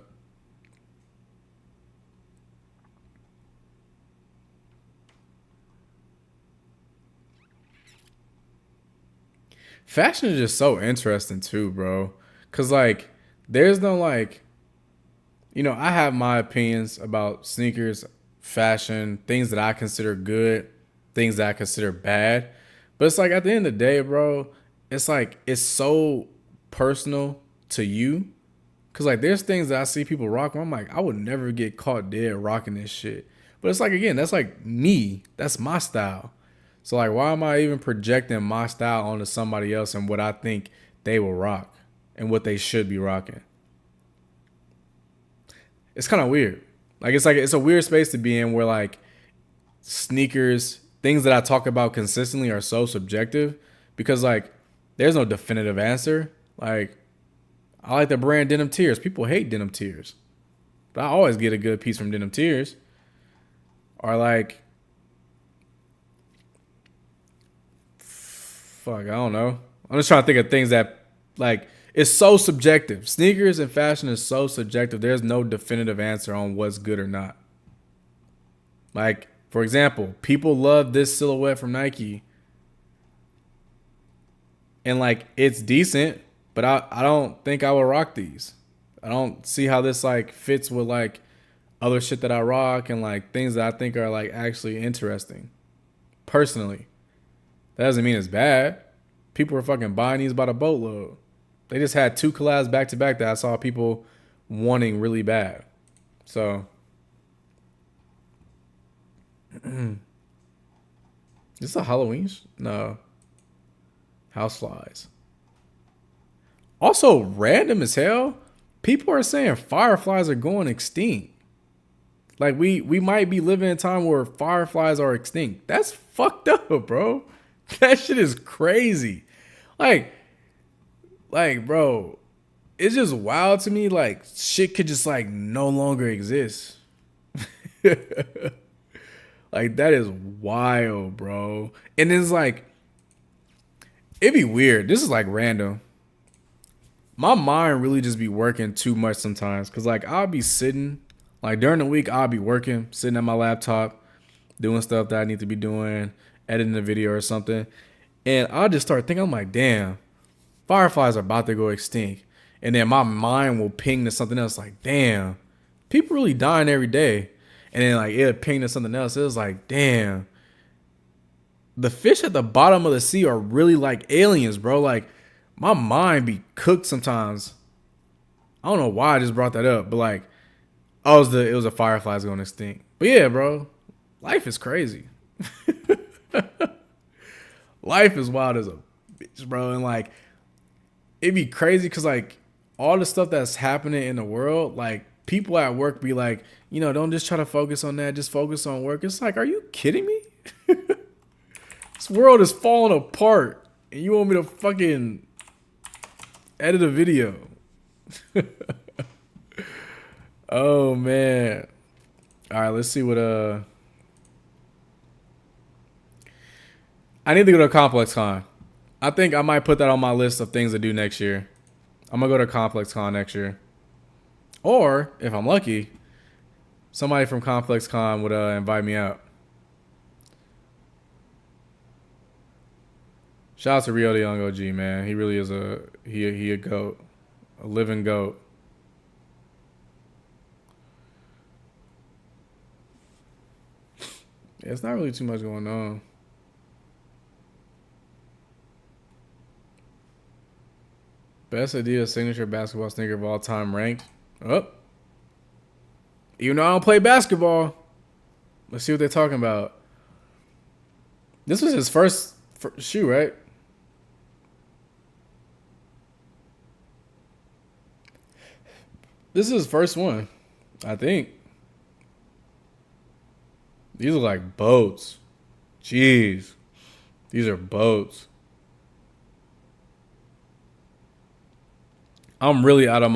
Fashion is just so interesting too, bro. Cause like there's no like, you know, I have my opinions about sneakers, fashion, things that I consider good, things that I consider bad. But it's like at the end of the day, bro, it's like it's so personal to you. Cause like there's things that I see people rocking. I'm like, I would never get caught dead rocking this shit. But it's like, again, that's like me. That's my style. So like, why am I even projecting my style onto somebody else and what I think they will rock and what they should be rocking? It's kind of weird. Like it's a weird space to be in where like sneakers, things that I talk about consistently are so subjective because like there's no definitive answer. Like I like the brand Denim Tears. People hate Denim Tears, but I always get a good piece from Denim Tears. Or like, fuck, I don't know. I'm just trying to think of things that like it's so subjective. Sneakers and fashion is so subjective. There's no definitive answer on what's good or not. Like, for example, people love this silhouette from Nike. And like it's decent, but I don't think I would rock these. I don't see how this like fits with like other shit that I rock and like things that I think are like actually interesting. Personally. That doesn't mean it's bad. People are fucking buying these by the boatload. They just had 2 collabs back to back that I saw people wanting really bad. So this a Halloween? No. Houseflies. Also, random as hell, people are saying fireflies are going extinct. Like we might be living in a time where fireflies are extinct. That's fucked up, bro. That shit is crazy. Like, bro, it's just wild to me. Like, shit could just like no longer exist. Like, that is wild, bro. And it's like, it'd be weird. This is like random. My mind really just be working too much sometimes. Cause like I'll be sitting, like during the week, I'll be working, sitting at my laptop, doing stuff that I need to be doing, editing a video or something. And I just start thinking, I'm like, damn, fireflies are about to go extinct. And then my mind will ping to something else like, damn, people really dying every day. And then like it'll ping to something else. It was like, damn, the fish at the bottom of the sea are really like aliens, bro. Like my mind be cooked sometimes. I don't know why I just brought that up, but like, it was a fireflies going extinct. But yeah, bro, life is crazy. Life is wild as a bitch, bro. And like, it'd be crazy because like all the stuff that's happening in the world, like people at work be like, you know, don't just try to focus on that. Just focus on work. It's like, are you kidding me? This world is falling apart and you want me to fucking edit a video? Oh man. All right, let's see what I need to go to Complex Con. I think I might put that on my list of things to do next year. I'm gonna go to Complex Con next year. Or if I'm lucky, somebody from Complex Con would invite me out. Shout out to Rio the Young OG, man. He really is he a goat. A living goat. Yeah, it's not really too much going on. Best Adidas signature basketball sneaker of all time ranked. Oh. Even though I don't play basketball. Let's see what they're talking about. This was his first shoe, right? This is his first one, I think. These are like boats. Jeez. These are boats. I'm really out of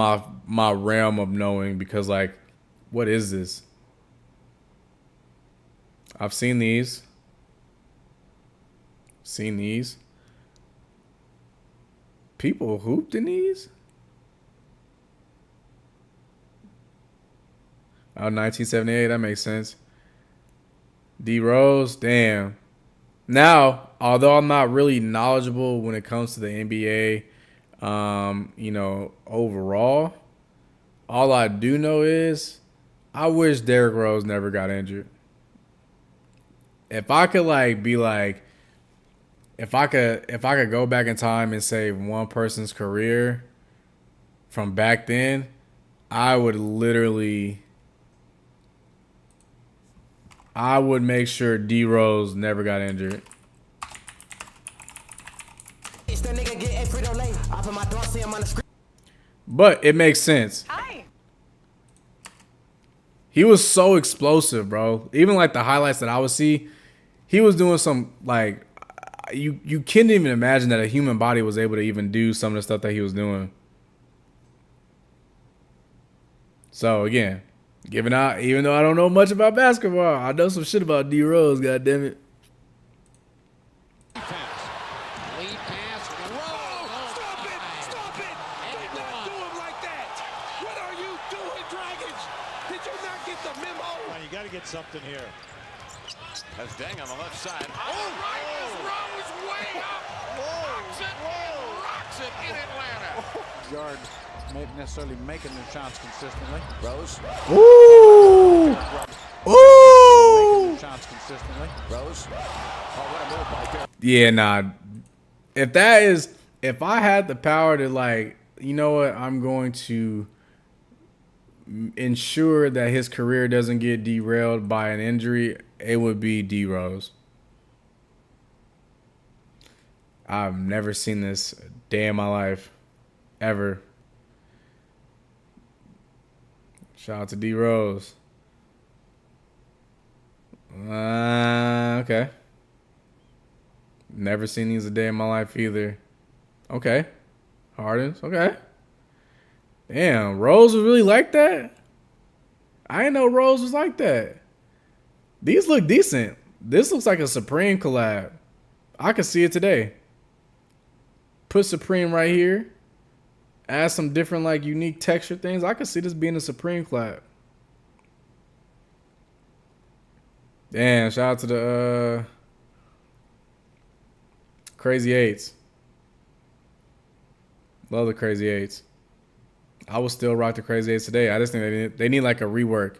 my realm of knowing because like, what is this? I've seen these. Seen these. People hooped in these? Oh, 1978, that makes sense. D Rose, damn. Now, although I'm not really knowledgeable when it comes to the NBA, you know, overall, all I do know is I wish Derrick Rose never got injured. If I could like be like, if I could go back in time and save one person's career from back then, I would make sure D Rose never got injured. But it makes sense. Hi. He was so explosive, bro. Even like the highlights that I would see, he was doing some like you can't even imagine that a human body was able to even do some of the stuff that he was doing. So again, even though I don't know much about basketball, I know some shit about D Rose, goddammit. Lead pass. Rose. Stop it! Stop it! Do not do him like that! What are you doing, Dragons? Did you not get the memo? Well, you got to get something here. That's Deng on the left side. Oh, right is Rose way up. Rocks it in Atlanta. Yard not necessarily making their shots consistently. Rose. Ooh! Ooh! Making their shots consistently. Rose. Oh, what a move by Bill. Yeah, nah. If I had the power to like, you know what, I'm going to ensure that his career doesn't get derailed by an injury, it would be D Rose. I've never seen this a day in my life, ever. Shout out to D Rose. Okay. Never seen these a day in my life either. Okay. Hardens. Okay. Damn, Rose was really like that? I didn't know Rose was like that. These look decent. This looks like a Supreme collab. I can see it today. Put Supreme right here. Add some different like unique texture things. I could see this being a Supreme collab. Damn, shout out to the Crazy Eights. Love the Crazy Eights. I will still rock the Crazy Eights today. I just think they need like a rework.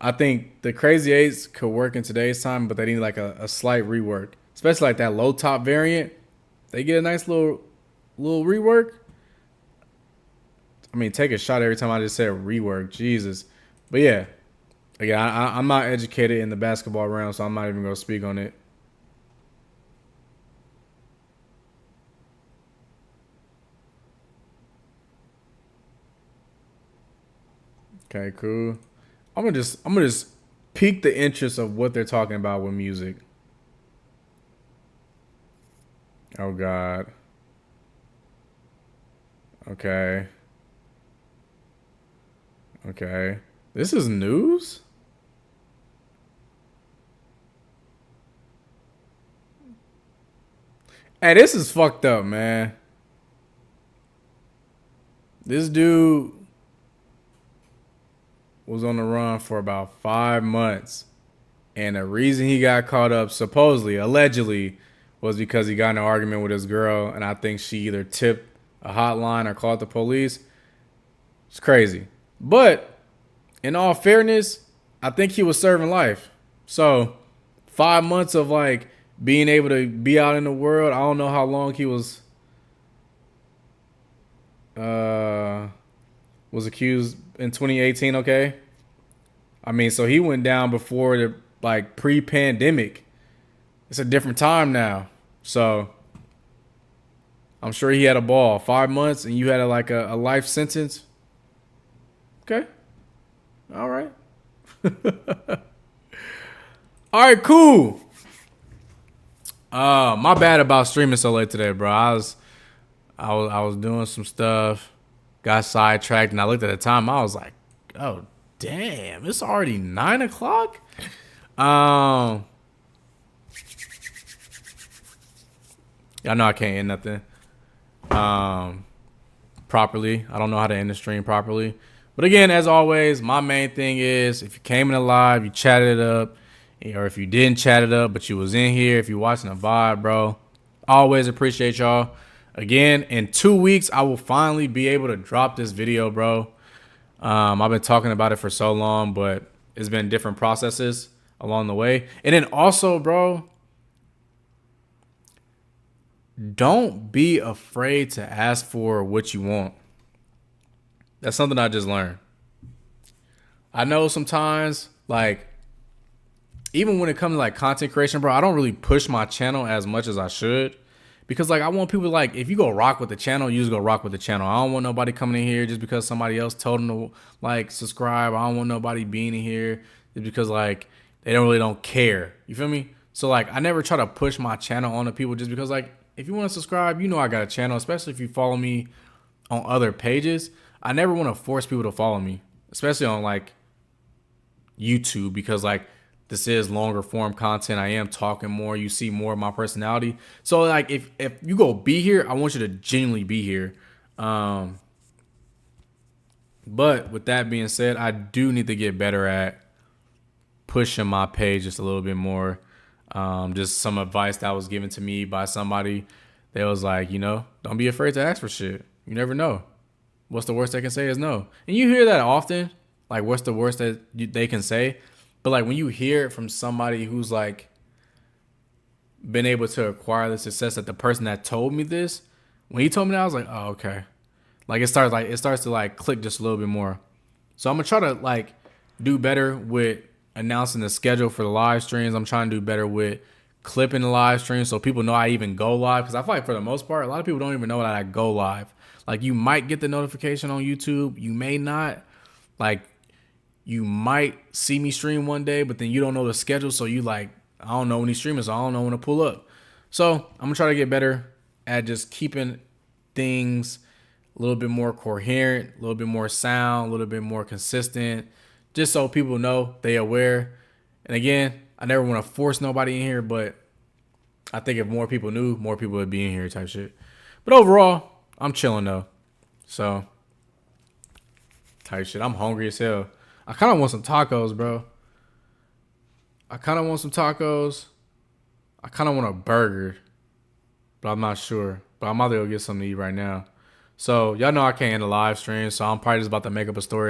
I think the Crazy Eights could work in today's time, but they need like a slight rework. Especially like that low top variant. They get a nice little rework. I mean, take a shot every time I just said rework. Jesus. But yeah. Again, I'm not educated in the basketball realm, so I'm not even going to speak on it. Okay, cool. I'm gonna just pique the interest of what they're talking about with music. Oh God. Okay. Okay. This is news? Hey, this is fucked up, man. This dude was on the run for about 5 months. And the reason he got caught up, supposedly, allegedly, was because he got in an argument with his girl. And I think she either tipped a hotline or called the police. It's crazy. But in all fairness, I think he was serving life. So 5 months of like being able to be out in the world. I don't know how long he was accused in 2018, okay? I mean, so he went down before the like pre-pandemic. It's a different time now. So I'm sure he had a ball. 5 months and you had a life sentence. Okay. All right. All right, cool. My bad about streaming so late today, bro. I was doing some stuff, got sidetracked, and I looked at the time. I was like, oh damn, it's already 9 o'clock. Y'all know I can't end nothing properly. I don't know how to end the stream properly. But again, as always, my main thing is if you came in live, you chatted it up, or if you didn't chat it up, but you was in here, if you're watching a vibe, bro, always appreciate y'all. Again, in 2 weeks, I will finally be able to drop this video, bro. I've been talking about it for so long, but it's been different processes along the way. And then also, bro, don't be afraid to ask for what you want. That's something I just learned. I know sometimes, like, even when it comes to like content creation, bro, I don't really push my channel as much as I should. Because like I want people like, if you go rock with the channel, you just go rock with the channel. I don't want nobody coming in here just because somebody else told them to like subscribe. I don't want nobody being in here just because like they don't care. You feel me? So like I never try to push my channel on the people just because like if you want to subscribe, you know I got a channel, especially if you follow me on other pages. I never want to force people to follow me, especially on like YouTube, because like this is longer form content. I am talking more. You see more of my personality. So like if you go be here, I want you to genuinely be here. But with that being said, I do need to get better at pushing my page just a little bit more. Just some advice that was given to me by somebody. They was like, you know, don't be afraid to ask for shit. You never know. What's the worst they can say is no. And you hear that often. Like, what's the worst that they can say? But like when you hear it from somebody who's like been able to acquire the success that the person that told me this, when he told me that, I was like, oh, okay. Like it starts to like click just a little bit more. So I'm gonna try to like do better with announcing the schedule for the live streams. I'm trying to do better with clipping the live streams so people know I even go live. Because I feel like for the most part, a lot of people don't even know that I go live. Like you might get the notification on YouTube, you may not. Like you might see me stream one day, but then you don't know the schedule. So you like, I don't know when he's streaming, so I don't know when to pull up. So I'm gonna try to get better at just keeping things a little bit more coherent, a little bit more sound, a little bit more consistent, just so people know, they aware. And again, I never want to force nobody in here, but I think if more people knew, more people would be in here type shit. But overall, I'm chilling though. So type shit. I'm hungry as hell. I kind of want some tacos, bro. I kind of want some tacos. I kind of want a burger. but I'm not sure. But I'm about to go get something to eat right now. So y'all know I can't end the live stream, so I'm probably just about to make up a story